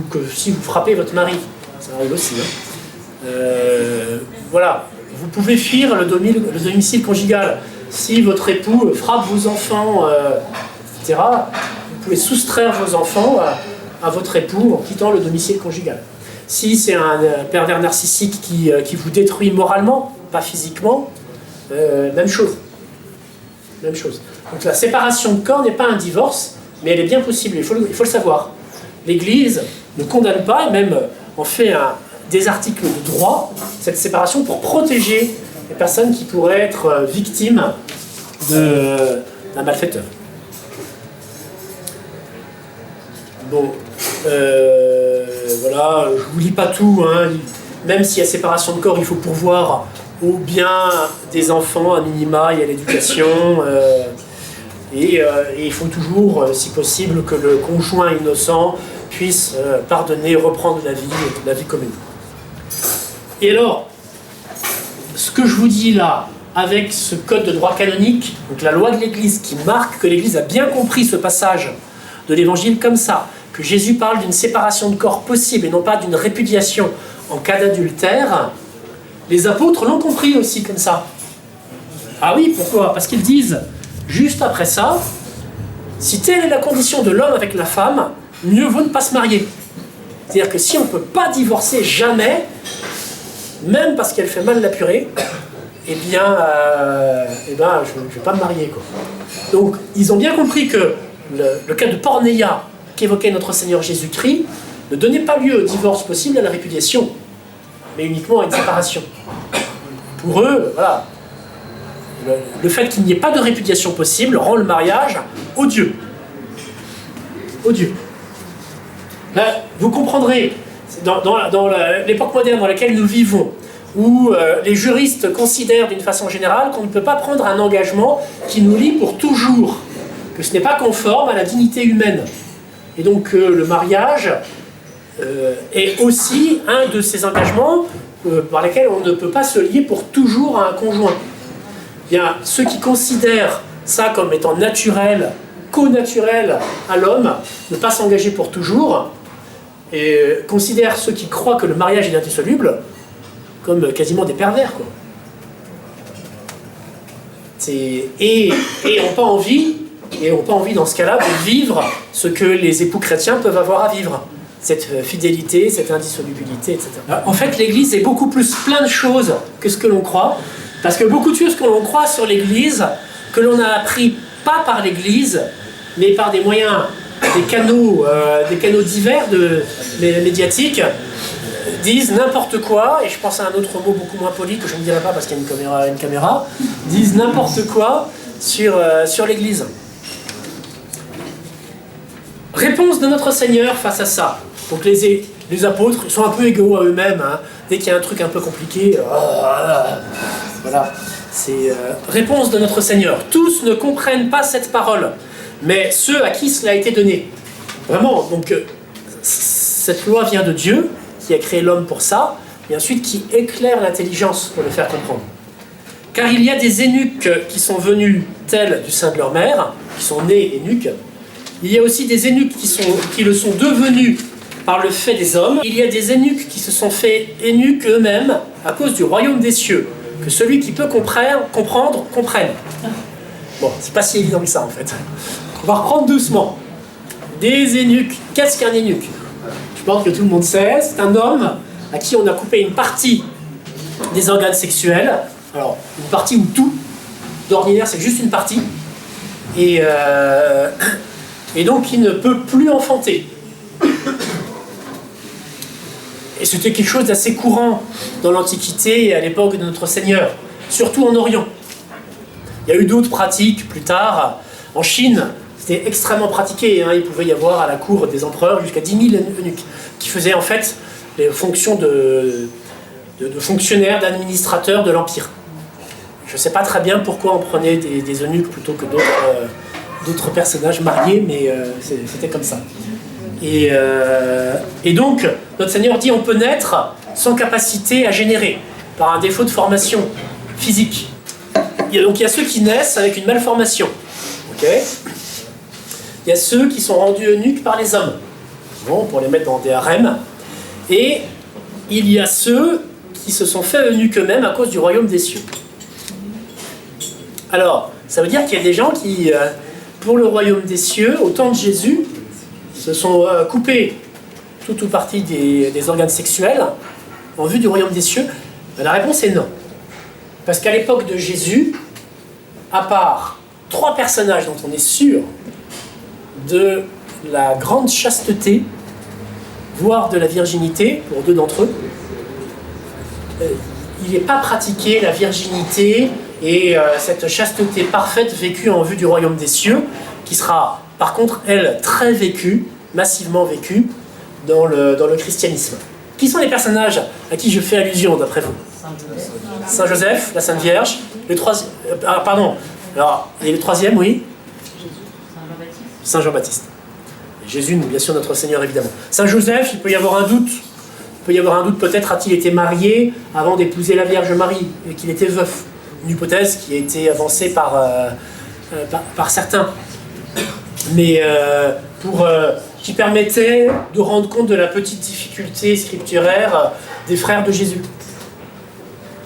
que si vous frappez votre mari, ça arrive aussi, voilà, vous pouvez fuir le domicile conjugal. Si votre époux frappe vos enfants, etc., vous pouvez soustraire vos enfants à votre époux en quittant le domicile conjugal. Si c'est un pervers narcissique qui vous détruit moralement, pas physiquement, même chose. Même chose. Donc la séparation de corps n'est pas un divorce, mais elle est bien possible, il faut le savoir. L'Église ne condamne pas, et même en fait des articles de droit, cette séparation pour protéger les personnes qui pourraient être victimes d'un malfaiteur. Bon, voilà, je ne vous lis pas tout, hein. Même s'il y a séparation de corps, il faut pourvoir au bien des enfants, à minima, et à l'éducation, et il faut toujours, si possible, que le conjoint innocent puisse pardonner, reprendre la vie commune. Et alors, ce que je vous dis là, avec ce code de droit canonique, donc la loi de l'Église, qui marque que l'Église a bien compris ce passage de l'Évangile comme ça, que Jésus parle d'une séparation de corps possible et non pas d'une répudiation en cas d'adultère, les apôtres l'ont compris aussi comme ça. Ah oui, pourquoi? Parce qu'ils disent, juste après ça, si telle est la condition de l'homme avec la femme, mieux vaut ne pas se marier. C'est-à-dire que si on ne peut pas divorcer jamais, même parce qu'elle fait mal la purée, je ne vais pas me marier, quoi. Donc, ils ont bien compris que le cas de pornéia qu'évoquait notre Seigneur Jésus-Christ ne donnait pas lieu au divorce possible à la répudiation, mais uniquement à une séparation. Pour eux, voilà, le fait qu'il n'y ait pas de répudiation possible rend le mariage odieux. Odieux. Là, vous comprendrez, dans l'époque moderne dans laquelle nous vivons, où les juristes considèrent d'une façon générale qu'on ne peut pas prendre un engagement qui nous lie pour toujours, que ce n'est pas conforme à la dignité humaine. Et donc le mariage est aussi un de ces engagements par lesquels on ne peut pas se lier pour toujours à un conjoint. Bien, ceux qui considèrent ça comme étant naturel, co-naturel à l'homme, ne pas s'engager pour toujours, et considèrent ceux qui croient que le mariage est indissoluble comme quasiment des pervers, quoi. Et n'ont pas envie dans ce cas-là de vivre ce que les époux chrétiens peuvent avoir à vivre. Cette fidélité, cette indissolubilité, etc. En fait, l'Église est beaucoup plus plein de choses que ce que l'on croit, parce que beaucoup de choses que l'on croit sur l'Église, que l'on a appris pas par l'Église, mais par des moyens, des canaux divers médiatiques, disent n'importe quoi, et je pense à un autre mot beaucoup moins poli que je ne dirai pas parce qu'il y a une caméra, disent n'importe quoi sur l'Église. Réponse de notre Seigneur face à ça. Donc les apôtres sont un peu égaux à eux-mêmes, hein. Dès qu'il y a un truc un peu compliqué, voilà. C'est réponse de notre Seigneur. Tous ne comprennent pas cette parole, mais ceux à qui cela a été donné. Vraiment, donc cette loi vient de Dieu, qui a créé l'homme pour ça, et ensuite qui éclaire l'intelligence pour le faire comprendre. Car il y a des eunuques qui sont venus tels du sein de leur mère, qui sont nés eunuques. Il y a aussi des eunuques qui le sont devenus par le fait des hommes. Il y a des eunuques qui se sont fait eunuques eux-mêmes à cause du royaume des cieux. Que celui qui peut comprendre, comprenne. Bon, c'est pas si évident que ça en fait. On va reprendre doucement. Des eunuques. Qu'est-ce qu'un eunuque? Je pense que tout le monde sait. C'est un homme à qui on a coupé une partie des organes sexuels. Alors, une partie ou tout. D'ordinaire, c'est juste une partie. Et donc, il ne peut plus enfanter. Et c'était quelque chose d'assez courant dans l'Antiquité et à l'époque de notre Seigneur, surtout en Orient. Il y a eu d'autres pratiques plus tard. En Chine, c'était extrêmement pratiqué, hein. Il pouvait y avoir à la cour des empereurs jusqu'à 10 000 eunuques qui faisaient en fait les fonctions de fonctionnaires, d'administrateurs de l'Empire. Je ne sais pas très bien pourquoi on prenait des eunuques plutôt que d'autres d'autres personnages mariés, mais c'était comme ça. Et donc, notre Seigneur dit on peut naître sans capacité à générer, par un défaut de formation physique. Donc il y a ceux qui naissent avec une malformation. Okay. Il y a ceux qui sont rendus eunuques par les hommes, bon, pour les mettre dans des harems. Et il y a ceux qui se sont fait eunuques eux-mêmes à cause du royaume des cieux. Alors, ça veut dire qu'il y a des gens qui, pour le royaume des cieux, au temps de Jésus, se sont coupés tout ou partie des organes sexuels en vue du royaume des cieux. La réponse est non. Parce qu'à l'époque de Jésus, à part 3 personnages dont on est sûr de la grande chasteté, voire de la virginité, pour 2 d'entre eux, il n'est pas pratiqué la virginité et cette chasteté parfaite vécue en vue du royaume des cieux, qui sera par contre, elle, très vécue, massivement vécue, dans le christianisme. Qui sont les personnages à qui je fais allusion, d'après vous? Saint Joseph, la Sainte Vierge, le troisième... pardon, alors, et le troisième, oui? Saint Jean-Baptiste. Jésus, bien sûr, notre Seigneur, évidemment. Saint Joseph, il peut y avoir un doute. Il peut y avoir un doute, peut-être a-t-il été marié avant d'épouser la Vierge Marie, et qu'il était veuf. Une hypothèse qui a été avancée par certains. Mais qui permettait de rendre compte de la petite difficulté scripturaire des frères de Jésus.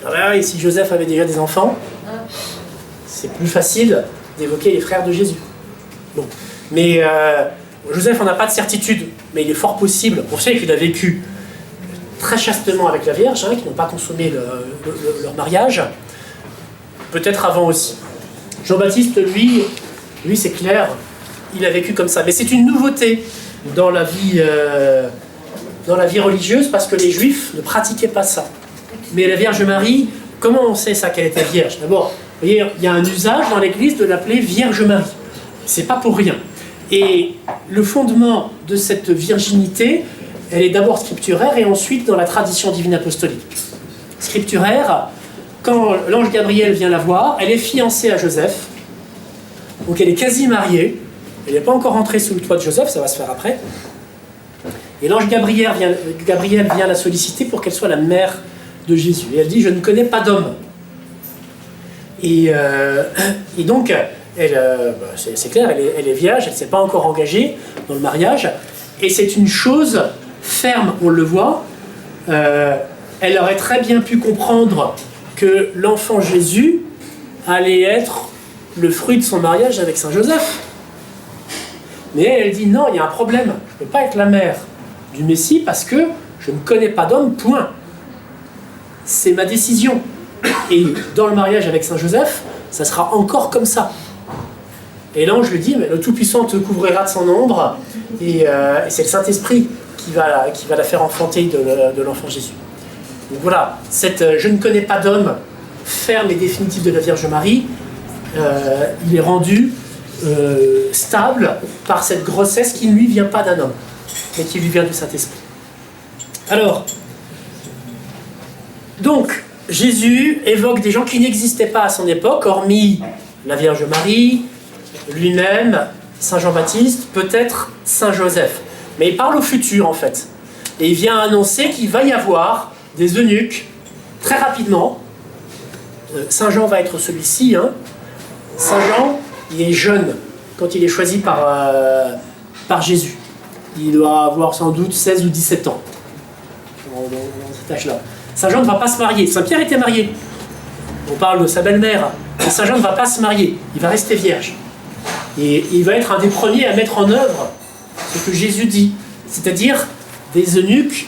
Alors, et si Joseph avait déjà des enfants, c'est plus facile d'évoquer les frères de Jésus. Bon. Mais Joseph, on n'a pas de certitude, mais il est fort possible, on sait qu'il a vécu très chastement avec la Vierge, qui n'ont pas consommé leur mariage, peut-être avant aussi. Jean-Baptiste, lui c'est clair, il a vécu comme ça. Mais c'est une nouveauté dans la vie religieuse, parce que les Juifs ne pratiquaient pas ça. Mais la Vierge Marie, comment on sait ça qu'elle était vierge? D'abord, vous voyez, il y a un usage dans l'Église de l'appeler Vierge Marie. C'est pas pour rien. Et le fondement de cette virginité, elle est d'abord scripturaire et ensuite dans la tradition divine apostolique. Scripturaire, quand l'ange Gabriel vient la voir, elle est fiancée à Joseph, donc elle est quasi mariée, elle n'est pas encore rentrée sous le toit de Joseph, ça va se faire après. Et l'ange Gabriel vient la solliciter pour qu'elle soit la mère de Jésus. Et elle dit, je ne connais pas d'homme. Et donc, c'est clair, elle est vierge, elle ne s'est pas encore engagée dans le mariage. Et c'est une chose ferme, on le voit. Elle aurait très bien pu comprendre que l'enfant Jésus allait être le fruit de son mariage avec Saint Joseph. Mais elle dit, non, il y a un problème. Je ne peux pas être la mère du Messie parce que je ne connais pas d'homme, point. C'est ma décision. Et dans le mariage avec Saint Joseph, ça sera encore comme ça. Et l'ange lui dit, mais le Tout-Puissant te couvrira de son ombre, et c'est le Saint-Esprit qui va la faire enfanter de l'enfant Jésus. Donc voilà, cette je ne connais pas d'homme ferme et définitive de la Vierge Marie, il est rendu stable par cette grossesse qui ne lui vient pas d'un homme, mais qui lui vient du Saint-Esprit. Alors, donc, Jésus évoque des gens qui n'existaient pas à son époque, hormis la Vierge Marie, lui-même, Saint Jean-Baptiste, peut-être Saint Joseph. Mais il parle au futur, en fait. Et il vient annoncer qu'il va y avoir des eunuques, très rapidement. Saint Jean va être celui-ci. Saint Jean, il est jeune quand il est choisi par Jésus. Il doit avoir sans doute 16 ou 17 ans, dans cet âge-là. Saint Jean ne va pas se marier. Saint Pierre était marié. On parle de sa belle-mère. Mais Saint Jean ne va pas se marier. Il va rester vierge. Et il va être un des premiers à mettre en œuvre ce que Jésus dit. C'est-à-dire des eunuques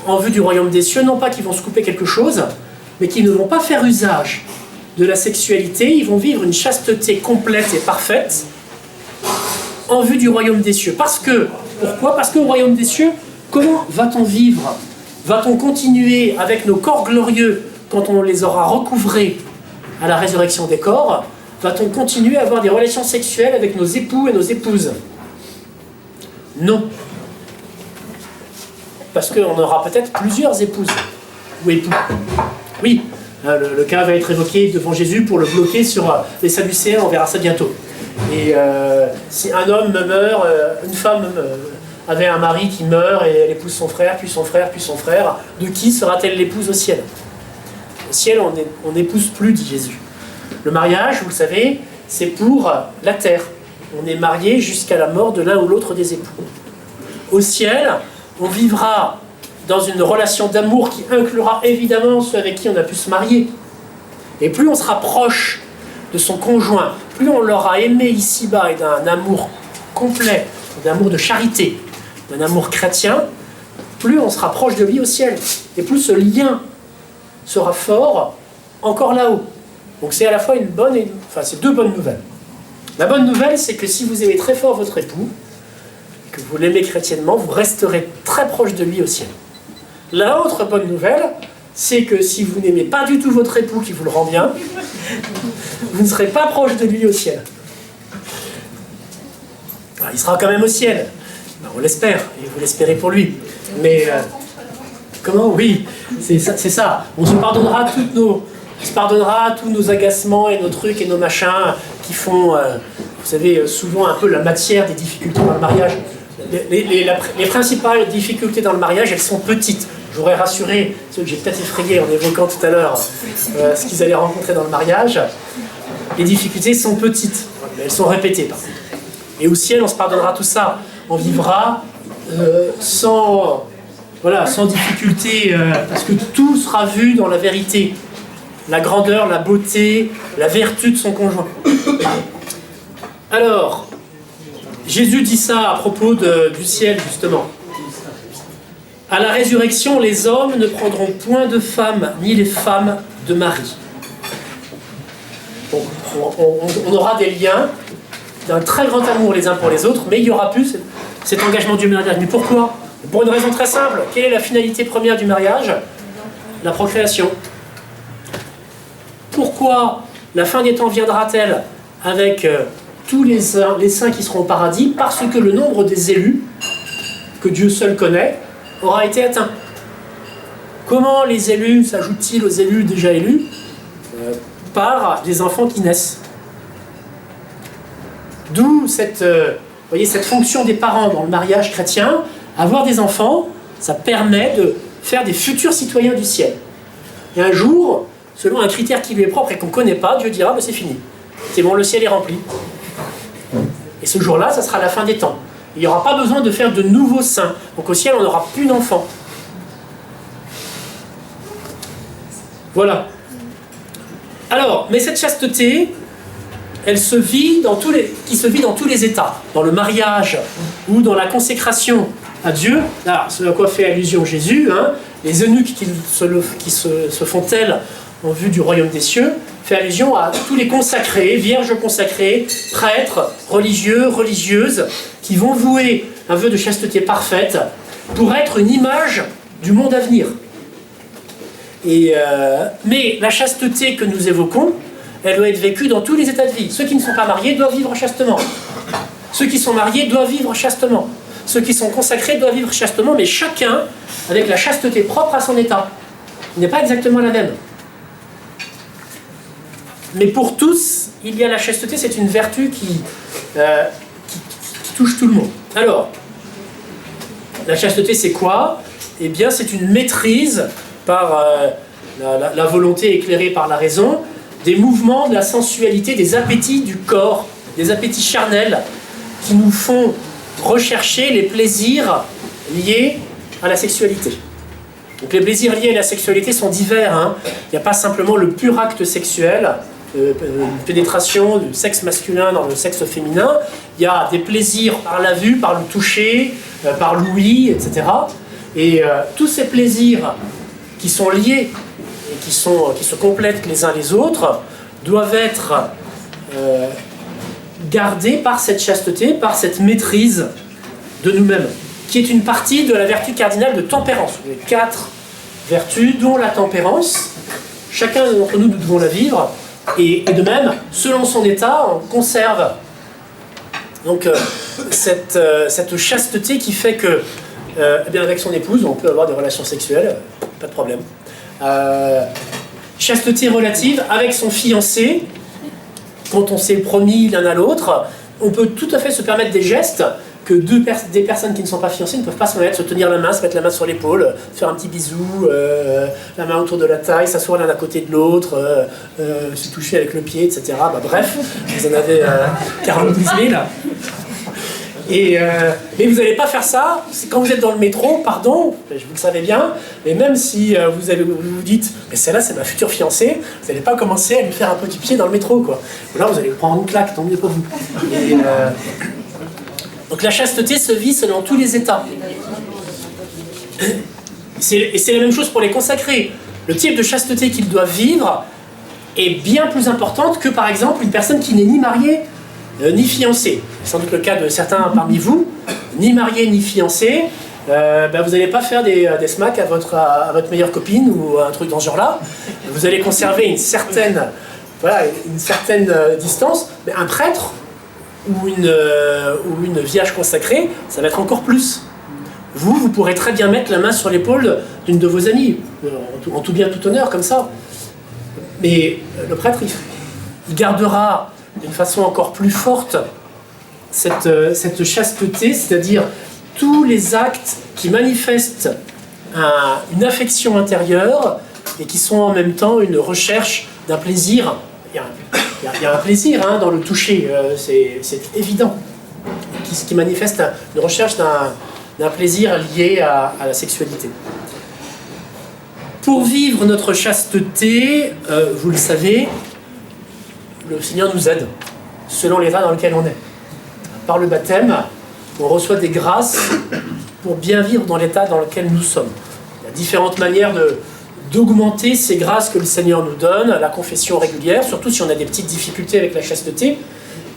en vue du royaume des cieux, non pas qu'ils vont se couper quelque chose, mais qui ne vont pas faire usage de la sexualité. Ils vont vivre une chasteté complète et parfaite en vue du royaume des cieux. Pourquoi? Parce qu'au royaume des cieux, comment va-t-on vivre? Va-t-on continuer avec nos corps glorieux quand on les aura recouvrés à la résurrection des corps? Va-t-on continuer à avoir des relations sexuelles avec nos époux et nos épouses? Non. Parce qu'on aura peut-être plusieurs épouses ou époux. Oui, le cas va être évoqué devant Jésus pour le bloquer sur les Sadducéens, on verra ça bientôt. Et si un homme meurt, une femme avait un mari qui meurt et elle épouse son frère, puis son frère, puis son frère, de qui sera-t-elle l'épouse au ciel? Au ciel, on n'épouse plus, dit Jésus. Le mariage, vous le savez, c'est pour la terre. On est marié jusqu'à la mort de l'un ou l'autre des époux. Au ciel, on vivra dans une relation d'amour qui inclura évidemment ceux avec qui on a pu se marier. Et plus on sera proche de son conjoint, plus on l'aura aimé ici-bas et d'un amour complet, d'un amour de charité, d'un amour chrétien, plus on sera proche de lui au ciel. Et plus ce lien sera fort encore là-haut. Donc c'est à la fois une bonne et... Enfin, c'est deux bonnes nouvelles. La bonne nouvelle, c'est que si vous aimez très fort votre époux, que vous l'aimez chrétiennement, vous resterez très proche de lui au ciel. La autre bonne nouvelle, c'est que si vous n'aimez pas du tout votre époux qui vous le rend bien, vous ne serez pas proche de lui au ciel. Alors, il sera quand même au ciel. Ben, on l'espère, et vous l'espérez pour lui. Mais comment? Oui, c'est ça. On se pardonnera tous nos agacements et nos trucs et nos machins qui font, vous savez, souvent un peu la matière des difficultés dans le mariage. Les principales difficultés dans le mariage, elles sont petites. Je voudrais rassurer ceux que j'ai peut-être effrayés en évoquant tout à l'heure ce qu'ils allaient rencontrer dans le mariage. Les difficultés sont petites, mais elles sont répétées par contre. Et au ciel, on se pardonnera tout ça. On vivra sans difficulté, parce que tout sera vu dans la vérité. La grandeur, la beauté, la vertu de son conjoint. Alors, Jésus dit ça à propos du ciel, justement. À la résurrection, les hommes ne prendront point de femme, ni les femmes de mari. Bon, on aura des liens d'un très grand amour les uns pour les autres, mais il n'y aura plus cet engagement du mariage. Mais pourquoi? Pour une raison très simple. Quelle est la finalité première du mariage? La procréation. Pourquoi la fin des temps viendra-t-elle avec tous les saints qui seront au paradis? Parce que le nombre des élus, que Dieu seul connaît, aura été atteint. Comment les élus s'ajoutent-ils aux élus déjà élus? Par des enfants qui naissent. D'où cette fonction des parents dans le mariage chrétien. Avoir des enfants, ça permet de faire des futurs citoyens du ciel. Et un jour, selon un critère qui lui est propre et qu'on ne connaît pas, Dieu dira, c'est fini. C'est bon, le ciel est rempli. Et ce jour-là, ça sera la fin des temps. Il n'y aura pas besoin de faire de nouveaux saints. Donc au ciel, on n'aura plus d'enfants. Voilà. Alors, mais cette chasteté, elle se vit dans tous les états. Dans le mariage ou dans la consécration à Dieu. Là, ce à quoi fait allusion Jésus, les eunuques qui se font tels en vue du royaume des cieux, fait allusion à tous les consacrés, vierges consacrées, prêtres, religieux, religieuses, qui vont vouer un vœu de chasteté parfaite pour être une image du monde à venir. Mais la chasteté que nous évoquons, elle doit être vécue dans tous les états de vie. Ceux qui ne sont pas mariés doivent vivre chastement. Ceux qui sont mariés doivent vivre chastement. Ceux qui sont consacrés doivent vivre chastement, mais chacun avec la chasteté propre à son état. Il n'est pas exactement la même. Mais pour tous, il y a la chasteté, c'est une vertu qui touche tout le monde. Alors, la chasteté, c'est quoi? Eh bien, c'est une maîtrise par la volonté éclairée par la raison, des mouvements de la sensualité, des appétits du corps, des appétits charnels qui nous font rechercher les plaisirs liés à la sexualité. Donc les plaisirs liés à la sexualité sont divers. Il n'y a pas simplement le pur acte sexuel, une pénétration du sexe masculin dans le sexe féminin. Il y a des plaisirs par la vue, par le toucher, par l'ouïe, etc. Et tous ces plaisirs qui sont liés et qui se complètent les uns les autres doivent être gardés par cette chasteté, par cette maîtrise de nous-mêmes, qui est une partie de la vertu cardinale de tempérance. Il y a 4 vertus, dont la tempérance. Chacun d'entre nous, nous devons la vivre. Et de même, selon son état, on conserve donc cette chasteté qui fait que, eh bien, avec son épouse, on peut avoir des relations sexuelles, pas de problème. Chasteté relative avec son fiancé, quand on s'est promis l'un à l'autre, on peut tout à fait se permettre des gestes que des personnes qui ne sont pas fiancées ne peuvent pas se permettre, se tenir la main, se mettre la main sur l'épaule, faire un petit bisou, la main autour de la taille, s'asseoir l'un à côté de l'autre, se toucher avec le pied, etc. Bah, bref, vous en avez 42 000. Mais vous n'allez pas faire ça quand vous êtes dans le métro, pardon, vous le savez bien, mais même si vous vous dites « mais celle-là, c'est ma future fiancée », vous n'allez pas commencer à lui faire un petit pied dans le métro, quoi. Ou là, vous allez prendre une claque, tant mieux pour vous. Donc la chasteté se vit selon tous les états. Et c'est la même chose pour les consacrés. Le type de chasteté qu'ils doivent vivre est bien plus importante que, par exemple, une personne qui n'est ni mariée ni fiancée. C'est sans doute le cas de certains parmi vous, ni mariés ni fiancés. Vous n'allez pas faire des smacks à votre meilleure copine ou un truc dans ce genre-là. Vous allez conserver une certaine distance, mais un prêtre ou une vierge consacrée, ça va être encore plus. Vous pourrez très bien mettre la main sur l'épaule d'une de vos amies, en tout bien, tout honneur, comme ça. Mais le prêtre, il gardera d'une façon encore plus forte cette chasteté, c'est-à-dire tous les actes qui manifestent une affection intérieure et qui sont en même temps une recherche d'un plaisir. Il y a un plaisir dans le toucher, c'est évident, qui manifeste une recherche d'un plaisir lié à la sexualité. Pour vivre notre chasteté, vous le savez, le Seigneur nous aide, selon l'état dans lequel on est. Par le baptême, on reçoit des grâces pour bien vivre dans l'état dans lequel nous sommes. Il y a différentes manières d'augmenter ces grâces que le Seigneur nous donne, la confession régulière, surtout si on a des petites difficultés avec la chasteté,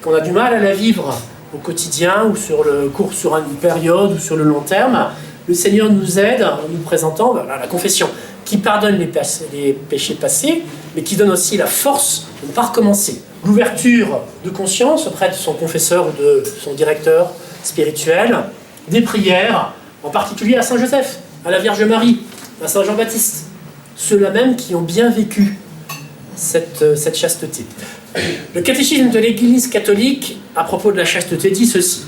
qu'on a du mal à la vivre au quotidien ou sur une période ou sur le long terme. Le Seigneur nous aide en nous présentant la confession, qui pardonne les péchés passés, mais qui donne aussi la force de ne pas recommencer. L'ouverture de conscience auprès de son confesseur ou de son directeur spirituel, des prières, en particulier à Saint Joseph, à la Vierge Marie, à Saint Jean-Baptiste, ceux-là même qui ont bien vécu cette chasteté. Le catéchisme de l'Église catholique, à propos de la chasteté, dit ceci.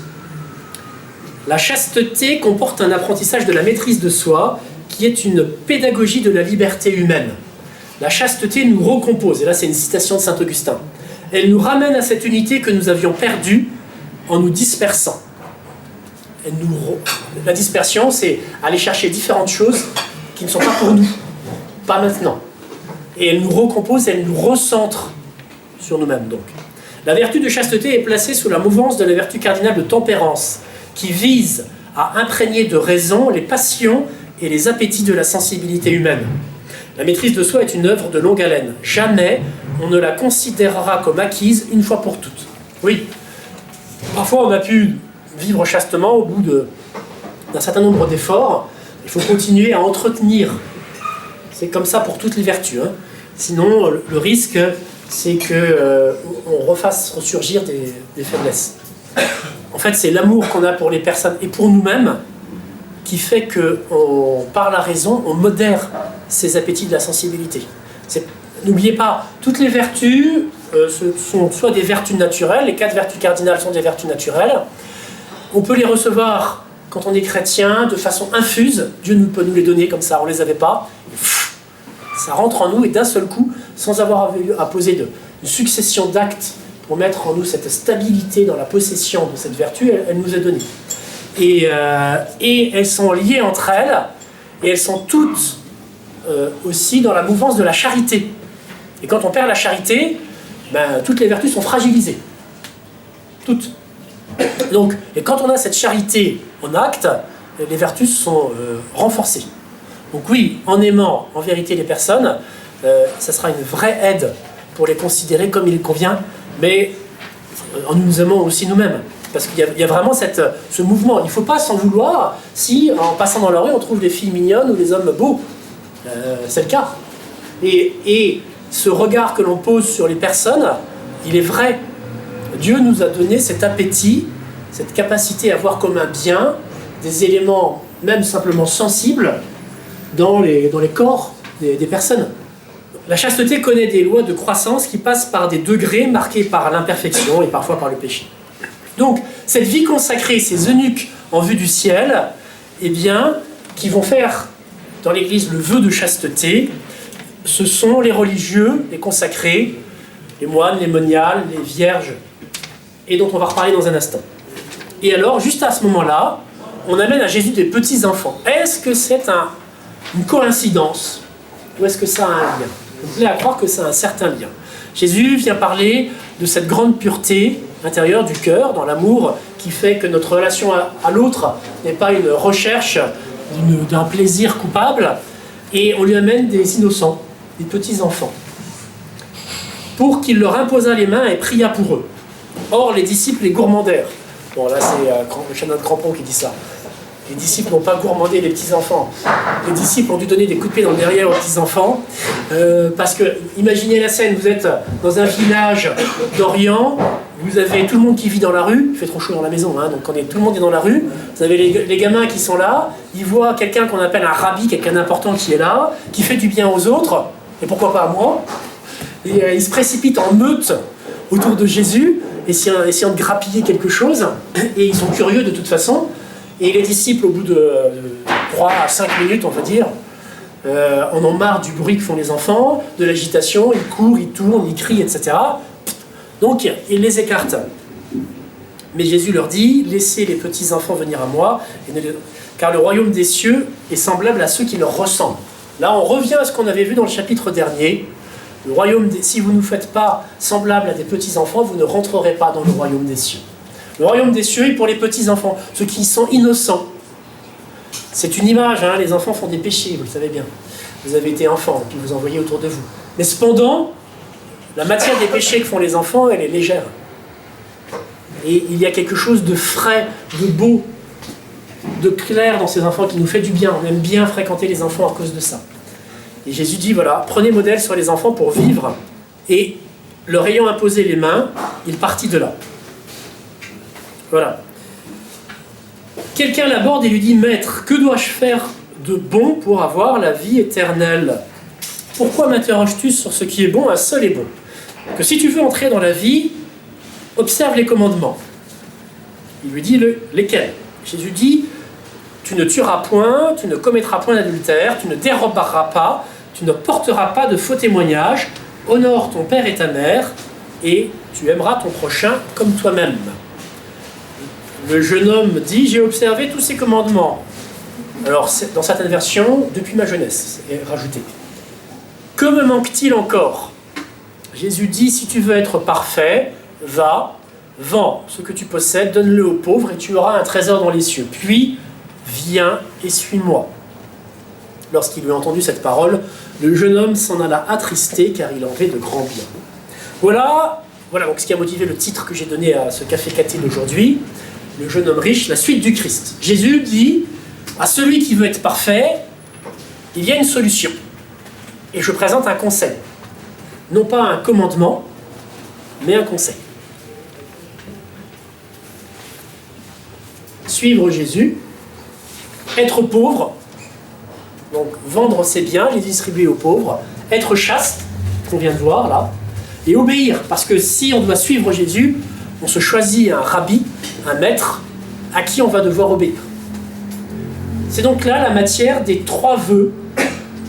La chasteté comporte un apprentissage de la maîtrise de soi, qui est une pédagogie de la liberté humaine. La chasteté nous recompose, et là c'est une citation de Saint-Augustin. Elle nous ramène à cette unité que nous avions perdue en nous dispersant. La dispersion, c'est aller chercher différentes choses qui ne sont pas pour nous, pas maintenant. Et elle nous recompose, elle nous recentre sur nous-mêmes donc. La vertu de chasteté est placée sous la mouvance de la vertu cardinale de tempérance, qui vise à imprégner de raison les passions et les appétits de la sensibilité humaine. La maîtrise de soi est une œuvre de longue haleine. Jamais on ne la considérera comme acquise une fois pour toutes. Oui, parfois on a pu vivre chastement au bout d'un certain nombre d'efforts. Il faut continuer à entretenir. C'est comme ça pour toutes les vertus. Sinon, le risque, c'est qu'on refasse ressurgir des faiblesses. En fait, c'est l'amour qu'on a pour les personnes et pour nous-mêmes qui fait que, par la raison, on modère ces appétits de la sensibilité. N'oubliez pas, toutes les vertus ce sont soit des vertus naturelles, les 4 vertus cardinales sont des vertus naturelles. On peut les recevoir quand on est chrétien de façon infuse. Dieu peut nous les donner comme ça, on ne les avait pas. Ça rentre en nous et d'un seul coup, sans avoir à poser une succession d'actes pour mettre en nous cette stabilité dans la possession de cette vertu, elle nous est donnée. Et elles sont liées entre elles, et elles sont toutes aussi dans la mouvance de la charité. Et quand on perd la charité, toutes les vertus sont fragilisées. Toutes. Donc, et quand on a cette charité en acte, les vertus sont renforcées. Donc oui, en aimant en vérité les personnes, ça sera une vraie aide pour les considérer comme il convient, mais en nous aimant aussi nous-mêmes. Parce qu'il y a vraiment ce mouvement. Il ne faut pas s'en vouloir si, en passant dans la rue, on trouve des filles mignonnes ou des hommes beaux. C'est le cas. Et ce regard que l'on pose sur les personnes, il est vrai. Dieu nous a donné cet appétit, cette capacité à voir comme un bien, des éléments même simplement sensibles dans les corps des personnes. La chasteté connaît des lois de croissance qui passent par des degrés marqués par l'imperfection et parfois par le péché. Donc, cette vie consacrée, ces eunuques en vue du ciel, eh bien, qui vont faire dans l'Église le vœu de chasteté, ce sont les religieux, les consacrés, les moines, les moniales, les vierges, et dont on va reparler dans un instant. Et alors, juste à ce moment-là, on amène à Jésus des petits-enfants. Est-ce que c'est une coïncidence? Ou est-ce que ça a un lien? On plaît à croire que ça a un certain lien. Jésus vient parler de cette grande pureté intérieure du cœur, dans l'amour, qui fait que notre relation à l'autre n'est pas une recherche d'un plaisir coupable, et on lui amène des innocents, des petits-enfants, pour qu'il leur imposât les mains et pria pour eux. Or, les disciples les gourmandèrent. Bon, là, c'est le chanoine de Crampon qui dit ça. Les disciples n'ont pas gourmandé les petits-enfants. Les disciples ont dû donner des coups de pied dans le derrière aux petits-enfants. Parce que, imaginez la scène, vous êtes dans un village d'Orient, vous avez tout le monde qui vit dans la rue, il fait trop chaud dans la maison, hein, donc tout le monde est dans la rue, vous avez les gamins qui sont là, ils voient quelqu'un qu'on appelle un rabbi, quelqu'un d'important qui est là, qui fait du bien aux autres, et pourquoi pas à moi, et ils se précipitent en meute autour de Jésus, essayant de grappiller quelque chose, et ils sont curieux de toute façon. Et les disciples, au bout de 3 à 5 minutes, on va dire, en ont marre du bruit que font les enfants, de l'agitation, ils courent, ils tournent, ils crient, etc. Donc, ils les écartent. Mais Jésus leur dit, laissez les petits enfants venir à moi, car le royaume des cieux est semblable à ceux qui leur ressemblent. Là, on revient à ce qu'on avait vu dans le chapitre dernier. Le royaume si vous ne vous faites pas semblable à des petits enfants, vous ne rentrerez pas dans le royaume des cieux. Le royaume des cieux est pour les petits-enfants, ceux qui sont innocents. C'est une image, hein, les enfants font des péchés, vous le savez bien. Vous avez été enfant, puis vous en voyez autour de vous. Mais cependant, la matière des péchés que font les enfants, elle est légère. Et il y a quelque chose de frais, de beau, de clair dans ces enfants qui nous fait du bien. On aime bien fréquenter les enfants à cause de ça. Et Jésus dit, voilà, prenez modèle sur les enfants pour vivre. Et leur ayant imposé les mains, il partit de là. Voilà. Quelqu'un l'aborde et lui dit, Maître, que dois-je faire de bon pour avoir la vie éternelle? Pourquoi m'interroges-tu sur ce qui est bon? Un seul est bon. Que si tu veux entrer dans la vie, observe les commandements. Il lui dit, lesquels? Jésus dit, tu ne tueras point, tu ne commettras point d'adultère, tu ne déroberas pas, tu ne porteras pas de faux témoignages, honore ton père et ta mère, et tu aimeras ton prochain comme toi-même. Le jeune homme dit, j'ai observé tous ces commandements. Alors, dans certaines versions, depuis ma jeunesse, c'est rajouté. Que me manque-t-il encore? Jésus dit, si tu veux être parfait, va, vends ce que tu possèdes, donne-le aux pauvres et tu auras un trésor dans les cieux. Puis, viens et suis-moi. Lorsqu'il eut entendu cette parole, le jeune homme s'en alla attristé car il en avait de grands biens. Voilà donc ce qui a motivé le titre que j'ai donné à ce café caté d'aujourd'hui. Le jeune homme riche, la suite du Christ. Jésus dit à celui qui veut être parfait, il y a une solution. Et je présente un conseil. Non pas un commandement, mais un conseil. Suivre Jésus, être pauvre, donc vendre ses biens, les distribuer aux pauvres, être chaste, qu'on vient de voir là, et obéir, parce que si on doit suivre Jésus, on se choisit un rabbi, un maître, à qui on va devoir obéir. C'est donc là la matière des 3 vœux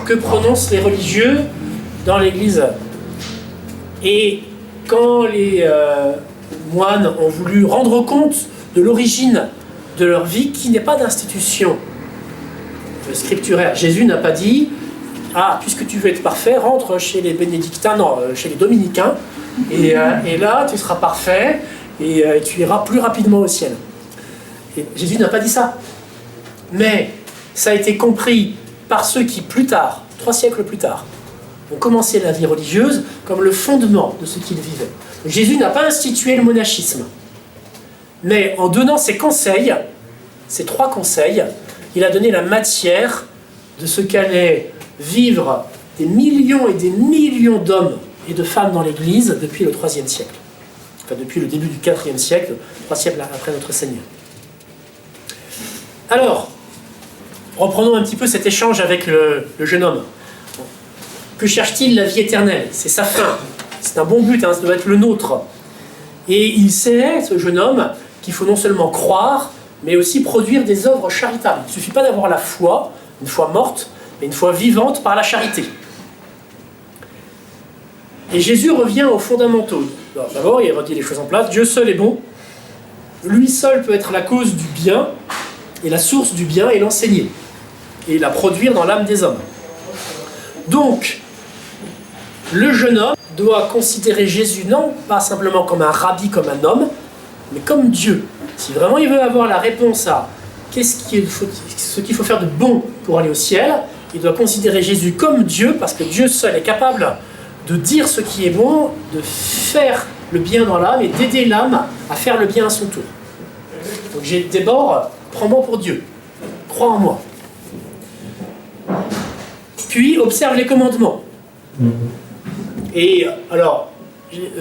que prononcent les religieux dans l'Église. Et quand les moines ont voulu rendre compte de l'origine de leur vie, qui n'est pas d'institution scripturaire, Jésus n'a pas dit « Ah, puisque tu veux être parfait, rentre chez les bénédictins, non, chez les dominicains, et là, tu seras parfait, et tu iras plus rapidement au ciel. » Et Jésus n'a pas dit ça. Mais ça a été compris par ceux qui, plus tard, 3 siècles plus tard, ont commencé la vie religieuse comme le fondement de ce qu'ils vivaient. Jésus n'a pas institué le monachisme. Mais en donnant ces conseils, ces 3 conseils, il a donné la matière de ce qu'allaient vivre des millions et des millions d'hommes et de femmes dans l'Église depuis le IIIe siècle. Enfin, depuis le début du IVe siècle, 3 siècles après notre Seigneur. Alors, reprenons un petit peu cet échange avec le jeune homme. Que cherche-t-il? La vie éternelle. C'est sa fin. C'est un bon but, hein, ça doit être le nôtre. Et il sait, ce jeune homme, qu'il faut non seulement croire, mais aussi produire des œuvres charitables. Il ne suffit pas d'avoir la foi, une foi morte, mais une foi vivante par la charité. Et Jésus revient aux fondamentaux. D'abord, il redit les choses en place. Dieu seul est bon. Lui seul peut être la cause du bien, et la source du bien, et l'enseigner. Et la produire dans l'âme des hommes. Donc, le jeune homme doit considérer Jésus non pas simplement comme un rabbi, comme un homme, mais comme Dieu. Si vraiment il veut avoir la réponse à ce qu'il faut faire de bon pour aller au ciel, il doit considérer Jésus comme Dieu, parce que Dieu seul est capable de dire ce qui est bon, de faire le bien dans l'âme et d'aider l'âme à faire le bien à son tour. Donc d'abord, prends-moi pour Dieu, crois en moi. Puis observe les commandements. Et alors,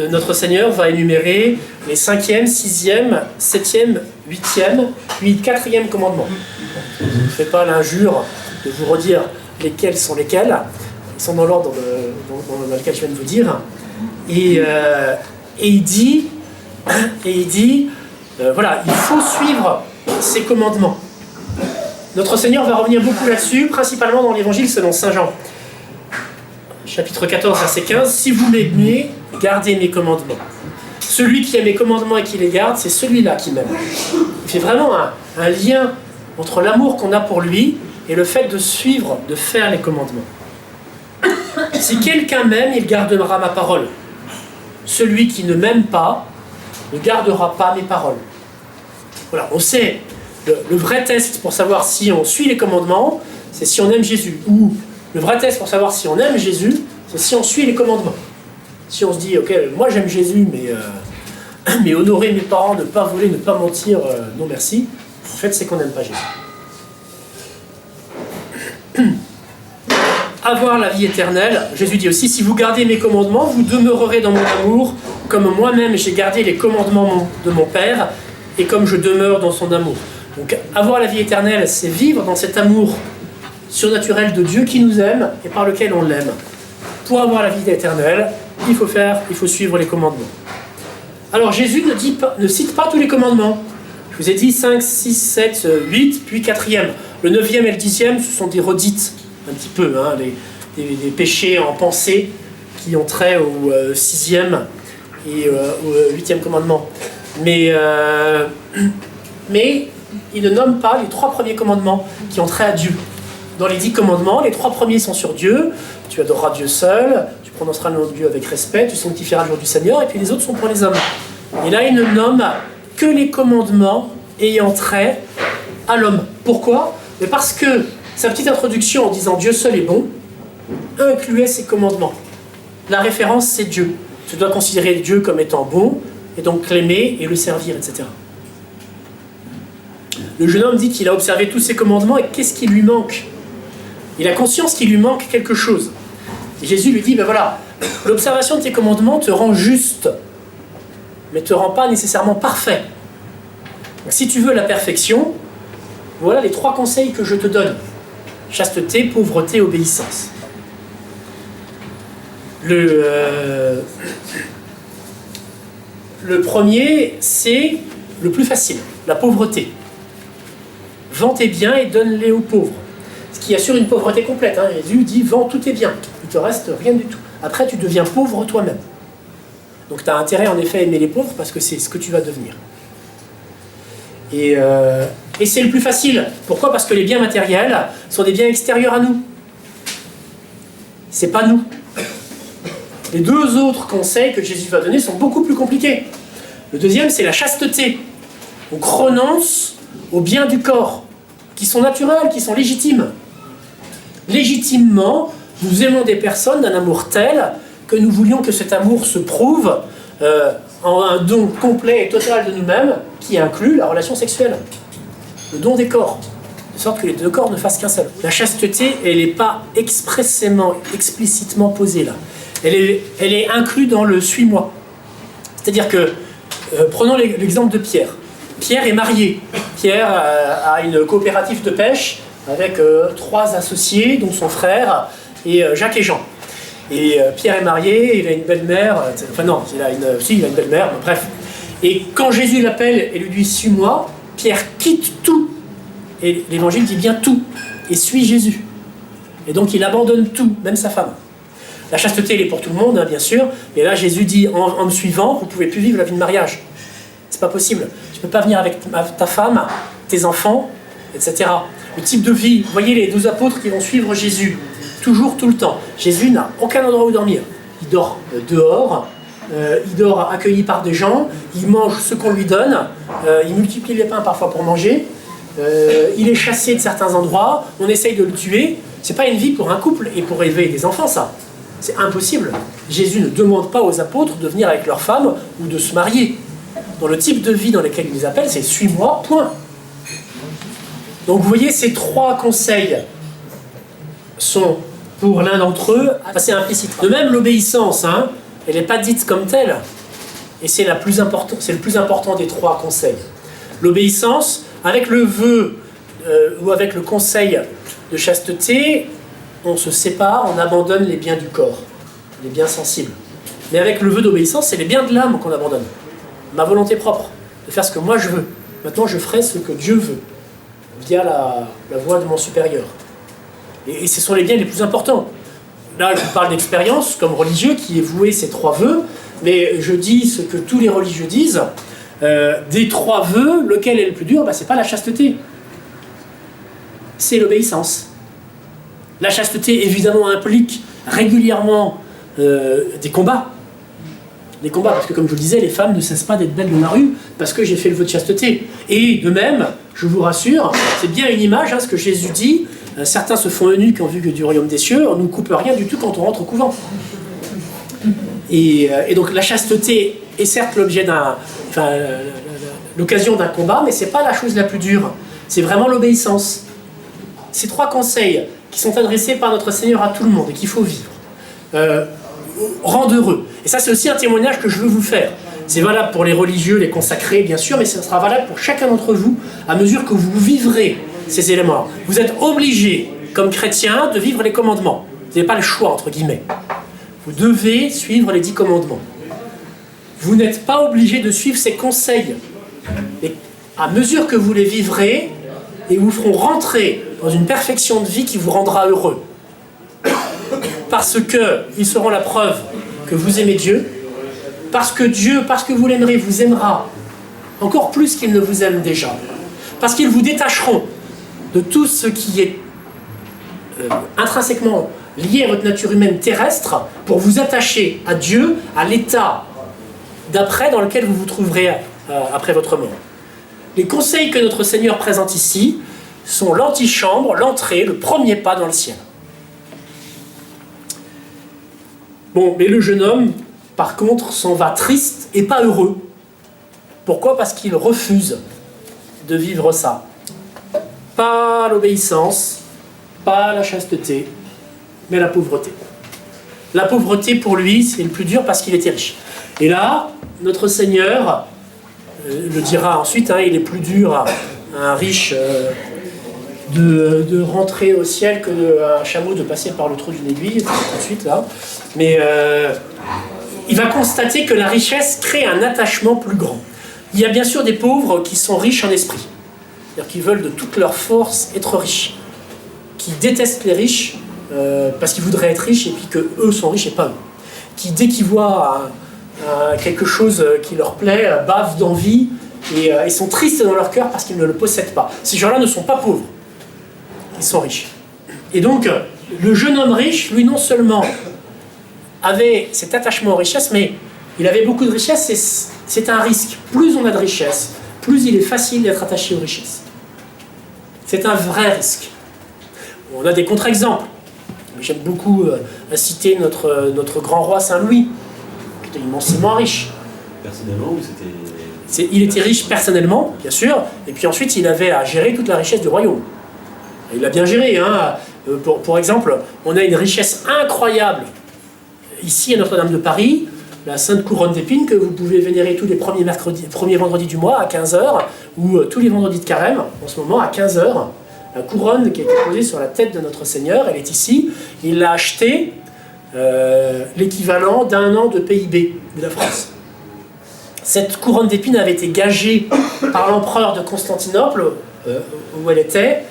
notre Seigneur va énumérer les 5e, 6e, 7e, 8e, puis 4e commandements. Je ne fais pas l'injure de vous redire lesquels sont lesquels. Ils sont dans l'ordre dans lequel je viens de vous dire. Et il dit, voilà, il faut suivre ces commandements. Notre Seigneur va revenir beaucoup là-dessus, principalement dans l'Évangile selon Saint Jean. Chapitre 14, verset 15, « Si vous m'aimez, gardez mes commandements. Celui qui a mes commandements et qui les garde, c'est celui-là qui m'aime. » Il fait vraiment un lien entre l'amour qu'on a pour lui et le fait de suivre, de faire les commandements. « Si quelqu'un m'aime, il gardera ma parole. Celui qui ne m'aime pas ne gardera pas mes paroles. » Voilà, on sait, le vrai test pour savoir si on suit les commandements, c'est si on aime Jésus. Ou le vrai test pour savoir si on aime Jésus, c'est si on suit les commandements. Si on se dit, ok, moi j'aime Jésus, mais honorer mes parents, ne pas voler, ne pas mentir, non merci, en fait c'est qu'on n'aime pas Jésus. Avoir la vie éternelle, Jésus dit aussi, si vous gardez mes commandements, vous demeurerez dans mon amour, comme moi-même j'ai gardé les commandements de mon Père, et comme je demeure dans son amour. Donc avoir la vie éternelle, c'est vivre dans cet amour surnaturel de Dieu qui nous aime et par lequel on l'aime. Pour avoir la vie éternelle, il faut suivre les commandements. Alors Jésus ne cite pas tous les commandements. Je vous ai dit 5, 6, 7, 8, puis 4e. Le 9e et le 10e, ce sont des redites, un petit peu, hein, des péchés en pensée qui ont trait au 6e et au 8e commandement. Mais il ne nomme pas les 3 premiers commandements qui ont trait à Dieu. Dans les 10 commandements, les 3 premiers sont sur Dieu. Tu adoreras Dieu seul, tu prononceras le nom de Dieu avec respect, tu sanctifieras le jour du Seigneur, et puis les autres sont pour les hommes. Et là, il ne nomme que les commandements ayant trait à l'homme. Pourquoi? Mais parce que sa petite introduction en disant Dieu seul est bon incluait ces commandements. La référence, c'est Dieu. Tu dois considérer Dieu comme étant bon, et donc l'aimer et le servir, etc. Le jeune homme dit qu'il a observé tous ces commandements, et qu'est-ce qui lui manque? Il a conscience qu'il lui manque quelque chose. Et Jésus lui dit, ben voilà, l'observation de tes commandements te rend juste, mais ne te rend pas nécessairement parfait. Donc, si tu veux la perfection, voilà les 3 conseils que je te donne. Chasteté, pauvreté, obéissance. Le premier, c'est le plus facile, la pauvreté. Vends tes biens et donne-les aux pauvres. Ce qui assure une pauvreté complète. Hein. Jésus dit, vends tous tes biens. Il ne te reste rien du tout. Après, tu deviens pauvre toi-même. Donc tu as intérêt en effet à aimer les pauvres parce que c'est ce que tu vas devenir. Et c'est le plus facile. Pourquoi? Parce que les biens matériels sont des biens extérieurs à nous. C'est pas nous. Les 2 autres conseils que Jésus va donner sont beaucoup plus compliqués. Le deuxième, c'est la chasteté. On renonce aux biens du corps, qui sont naturels, qui sont légitimes. Légitimement, nous aimons des personnes d'un amour tel que nous voulions que cet amour se prouve en un don complet et total de nous-mêmes, qui inclut la relation sexuelle, le don des corps, de sorte que les 2 corps ne fassent qu'un seul. La chasteté, elle n'est pas explicitement posée là. Elle est inclue dans le « suis-moi ». C'est-à-dire que, prenons l'exemple de Pierre. Pierre est marié. Pierre a une coopérative de pêche avec 3 associés, dont son frère, et Jacques et Jean. Et Pierre est marié, il a une belle-mère, enfin non, il a une belle-mère, bref. Et quand Jésus l'appelle et lui dit « suis-moi », Pierre quitte tout. Et l'évangile dit bien tout, et suit Jésus. Et donc il abandonne tout, même sa femme. La chasteté, elle est pour tout le monde, hein, bien sûr. Et là, Jésus dit, en me suivant, vous ne pouvez plus vivre la vie de mariage. C'est pas possible. Tu ne peux pas venir avec ta femme, tes enfants, etc. Le type de vie, vous voyez les 12 apôtres qui vont suivre Jésus, toujours, tout le temps. Jésus n'a aucun endroit où dormir. Il dort dehors, il dort accueilli par des gens, il mange ce qu'on lui donne, il multiplie les pains parfois pour manger, il est chassé de certains endroits, on essaye de le tuer. C'est pas une vie pour un couple et pour élever des enfants, ça. C'est impossible. Jésus ne demande pas aux apôtres de venir avec leurs femmes ou de se marier. Dans le type de vie dans lequel il les appelle, c'est « suis-moi », point. Donc vous voyez, ces 3 conseils sont, pour l'un d'entre eux, assez implicites. De même, l'obéissance, hein, elle n'est pas dite comme telle. Et c'est le plus important des 3 conseils. L'obéissance, avec le vœu ou avec le conseil de chasteté, on se sépare, on abandonne les biens du corps, les biens sensibles. Mais avec le vœu d'obéissance, c'est les biens de l'âme qu'on abandonne. Ma volonté propre, de faire ce que moi je veux. Maintenant, je ferai ce que Dieu veut, via la voie de mon supérieur. Et ce sont les biens les plus importants. Là, je vous parle d'expérience, comme religieux, qui est voué ces 3 vœux, mais je dis ce que tous les religieux disent, des 3 vœux, lequel est le plus dur? C'est pas la chasteté, c'est l'obéissance. La chasteté, évidemment, implique régulièrement des combats. Des combats, parce que comme je vous le disais, les femmes ne cessent pas d'être belles dans la rue parce que j'ai fait le vœu de chasteté. Et de même, je vous rassure, c'est bien une image, hein, ce que Jésus dit, certains se font eunuques en vue du royaume des cieux, on ne nous coupe rien du tout quand on rentre au couvent. Et donc la chasteté est certes l'objet l'occasion d'un combat, mais c'est pas la chose la plus dure. C'est vraiment l'obéissance. Ces 3 conseils qui sont adressés par notre Seigneur à tout le monde et qu'il faut vivre, rendent heureux. Et ça, c'est aussi un témoignage que je veux vous faire. C'est valable pour les religieux, les consacrés, bien sûr, mais ça sera valable pour chacun d'entre vous à mesure que vous vivrez ces éléments. Vous êtes obligés, comme chrétiens, de vivre les commandements. Vous n'avez pas le choix, entre guillemets. Vous devez suivre les 10 commandements. Vous n'êtes pas obligés de suivre ces conseils. Et à mesure que vous les vivrez, et vous feront rentrer dans une perfection de vie qui vous rendra heureux. Parce qu'ils seront la preuve que vous aimez Dieu, parce que Dieu, parce que vous l'aimerez, vous aimera encore plus qu'il ne vous aime déjà. Parce qu'ils vous détacheront de tout ce qui est intrinsèquement lié à votre nature humaine terrestre pour vous attacher à Dieu, à l'état d'après dans lequel vous vous trouverez après votre mort. Les conseils que notre Seigneur présente ici sont l'antichambre, l'entrée, le premier pas dans le ciel. Bon, mais le jeune homme, par contre, s'en va triste et pas heureux. Pourquoi? Parce qu'il refuse de vivre ça. Pas l'obéissance, pas la chasteté, mais la pauvreté. La pauvreté, pour lui, c'est le plus dur parce qu'il était riche. Et là, notre Seigneur le dira ensuite, hein, il est plus dur à un riche de rentrer au ciel qu'un chameau de passer par le trou d'une aiguille, tout de suite là. Mais il va constater que la richesse crée un attachement plus grand. Il y a bien sûr des pauvres qui sont riches en esprit, c'est-à-dire qui veulent de toute leur force être riches, qui détestent les riches parce qu'ils voudraient être riches et puis qu'eux sont riches et pas eux, qui dès qu'ils voient quelque chose qui leur plaît, bavent d'envie et ils sont tristes dans leur cœur parce qu'ils ne le possèdent pas. Ces gens-là ne sont pas pauvres, ils sont riches. Et donc, le jeune homme riche, lui, non seulement avait cet attachement aux richesses, mais il avait beaucoup de richesses, c'est un risque. Plus on a de richesses, plus il est facile d'être attaché aux richesses. C'est un vrai risque. On a des contre-exemples. J'aime beaucoup citer notre grand roi Saint-Louis, qui était immensément riche. Personnellement, ou c'était... Il était riche personnellement, bien sûr, et puis ensuite il avait à gérer toute la richesse du royaume. Il l'a bien géré, hein. Pour exemple, on a une richesse incroyable ici à Notre-Dame de Paris, la Sainte Couronne d'Épines que vous pouvez vénérer tous les premiers vendredis du mois à 15h, ou tous les vendredis de carême, en ce moment à 15h. La couronne qui a été posée sur la tête de notre Seigneur, elle est ici. Il l'a achetée l'équivalent d'un an de PIB de la France. Cette couronne d'épines avait été gagée par l'empereur de Constantinople, où elle était,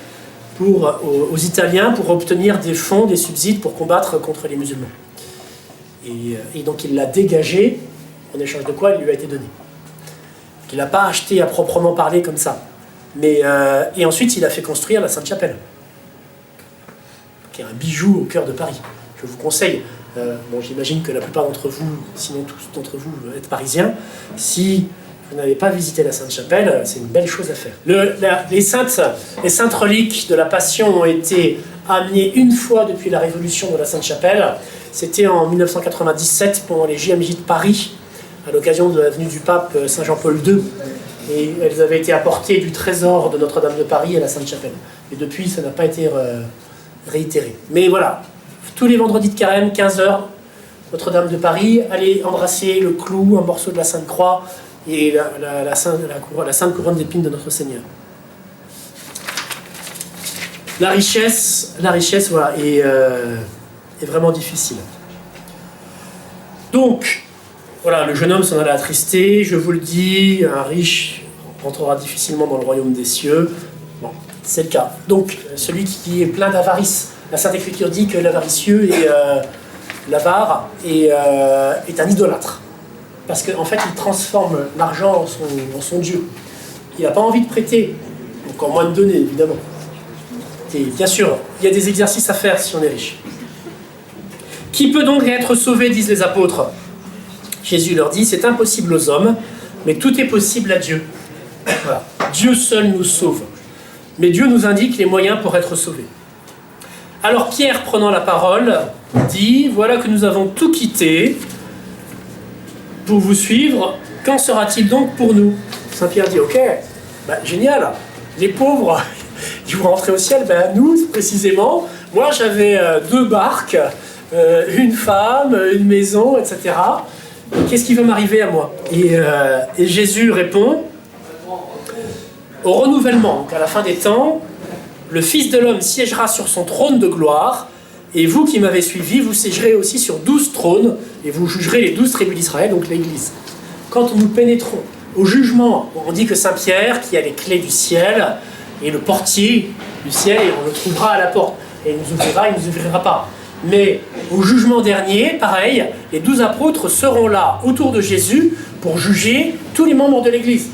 aux Italiens pour obtenir des fonds, des subsides pour combattre contre les musulmans. Et donc il l'a dégagée, en échange de quoi elle lui a été donnée. Il ne l'a pas acheté à proprement parler comme ça. Et ensuite il a fait construire la Sainte-Chapelle, qui est un bijou au cœur de Paris. Je vous conseille, j'imagine que la plupart d'entre vous, sinon tous d'entre vous, êtes parisiens. Si vous n'avez pas visité la Sainte-Chapelle, c'est une belle chose à faire. Les saintes reliques de la Passion ont été amenées une fois depuis la Révolution de la Sainte-Chapelle. C'était en 1997 pendant les JMJ de Paris, à l'occasion de la venue du pape Saint Jean-Paul II. Et elles avaient été apportées du trésor de Notre-Dame de Paris à la Sainte-Chapelle. Et depuis, ça n'a pas été réitéré. Mais voilà, tous les vendredis de carême, 15h, Notre-Dame de Paris, allez embrasser le clou, un morceau de la Sainte Croix et la Sainte Couronne d'épines de notre Seigneur. La richesse voilà, est vraiment difficile. Donc, voilà, le jeune homme s'en allait attristé, je vous le dis, un riche rentrera difficilement dans le royaume des cieux. Bon, c'est le cas. Donc, celui qui est plein d'avarice, la Sainte Écriture dit que l'avaricieux et l'avare est un idolâtre. Parce qu'en fait, il transforme l'argent en son Dieu. Il n'a pas envie de prêter, encore moins de donner, évidemment. Et bien sûr, il y a des exercices à faire si on est riche. Qui peut donc être sauvé, disent les apôtres? Jésus leur dit, c'est impossible aux hommes, mais tout est possible à Dieu. Voilà. Dieu seul nous sauve. Mais Dieu nous indique les moyens pour être sauvés. Alors Pierre, prenant la parole, dit, voilà que nous avons tout quitté pour vous suivre, qu'en sera-t-il donc pour nous? Saint Pierre dit, ok, génial, les pauvres, ils vont rentrer au ciel, nous, précisément, moi j'avais 2 barques, une femme, une maison, etc. Qu'est-ce qui va m'arriver à moi? Et Jésus répond, au renouvellement, donc à la fin des temps, le Fils de l'homme siégera sur son trône de gloire, et vous qui m'avez suivi, vous siégerez aussi sur 12 trônes, et vous jugerez les 12 tribus d'Israël, donc l'Église. Quand nous pénétrons au jugement, on dit que Saint Pierre, qui a les clés du ciel, est le portier du ciel, et on le trouvera à la porte. Et il nous ouvrira, il ne nous ouvrira pas. Mais au jugement dernier, pareil, les 12 apôtres seront là, autour de Jésus, pour juger tous les membres de l'Église.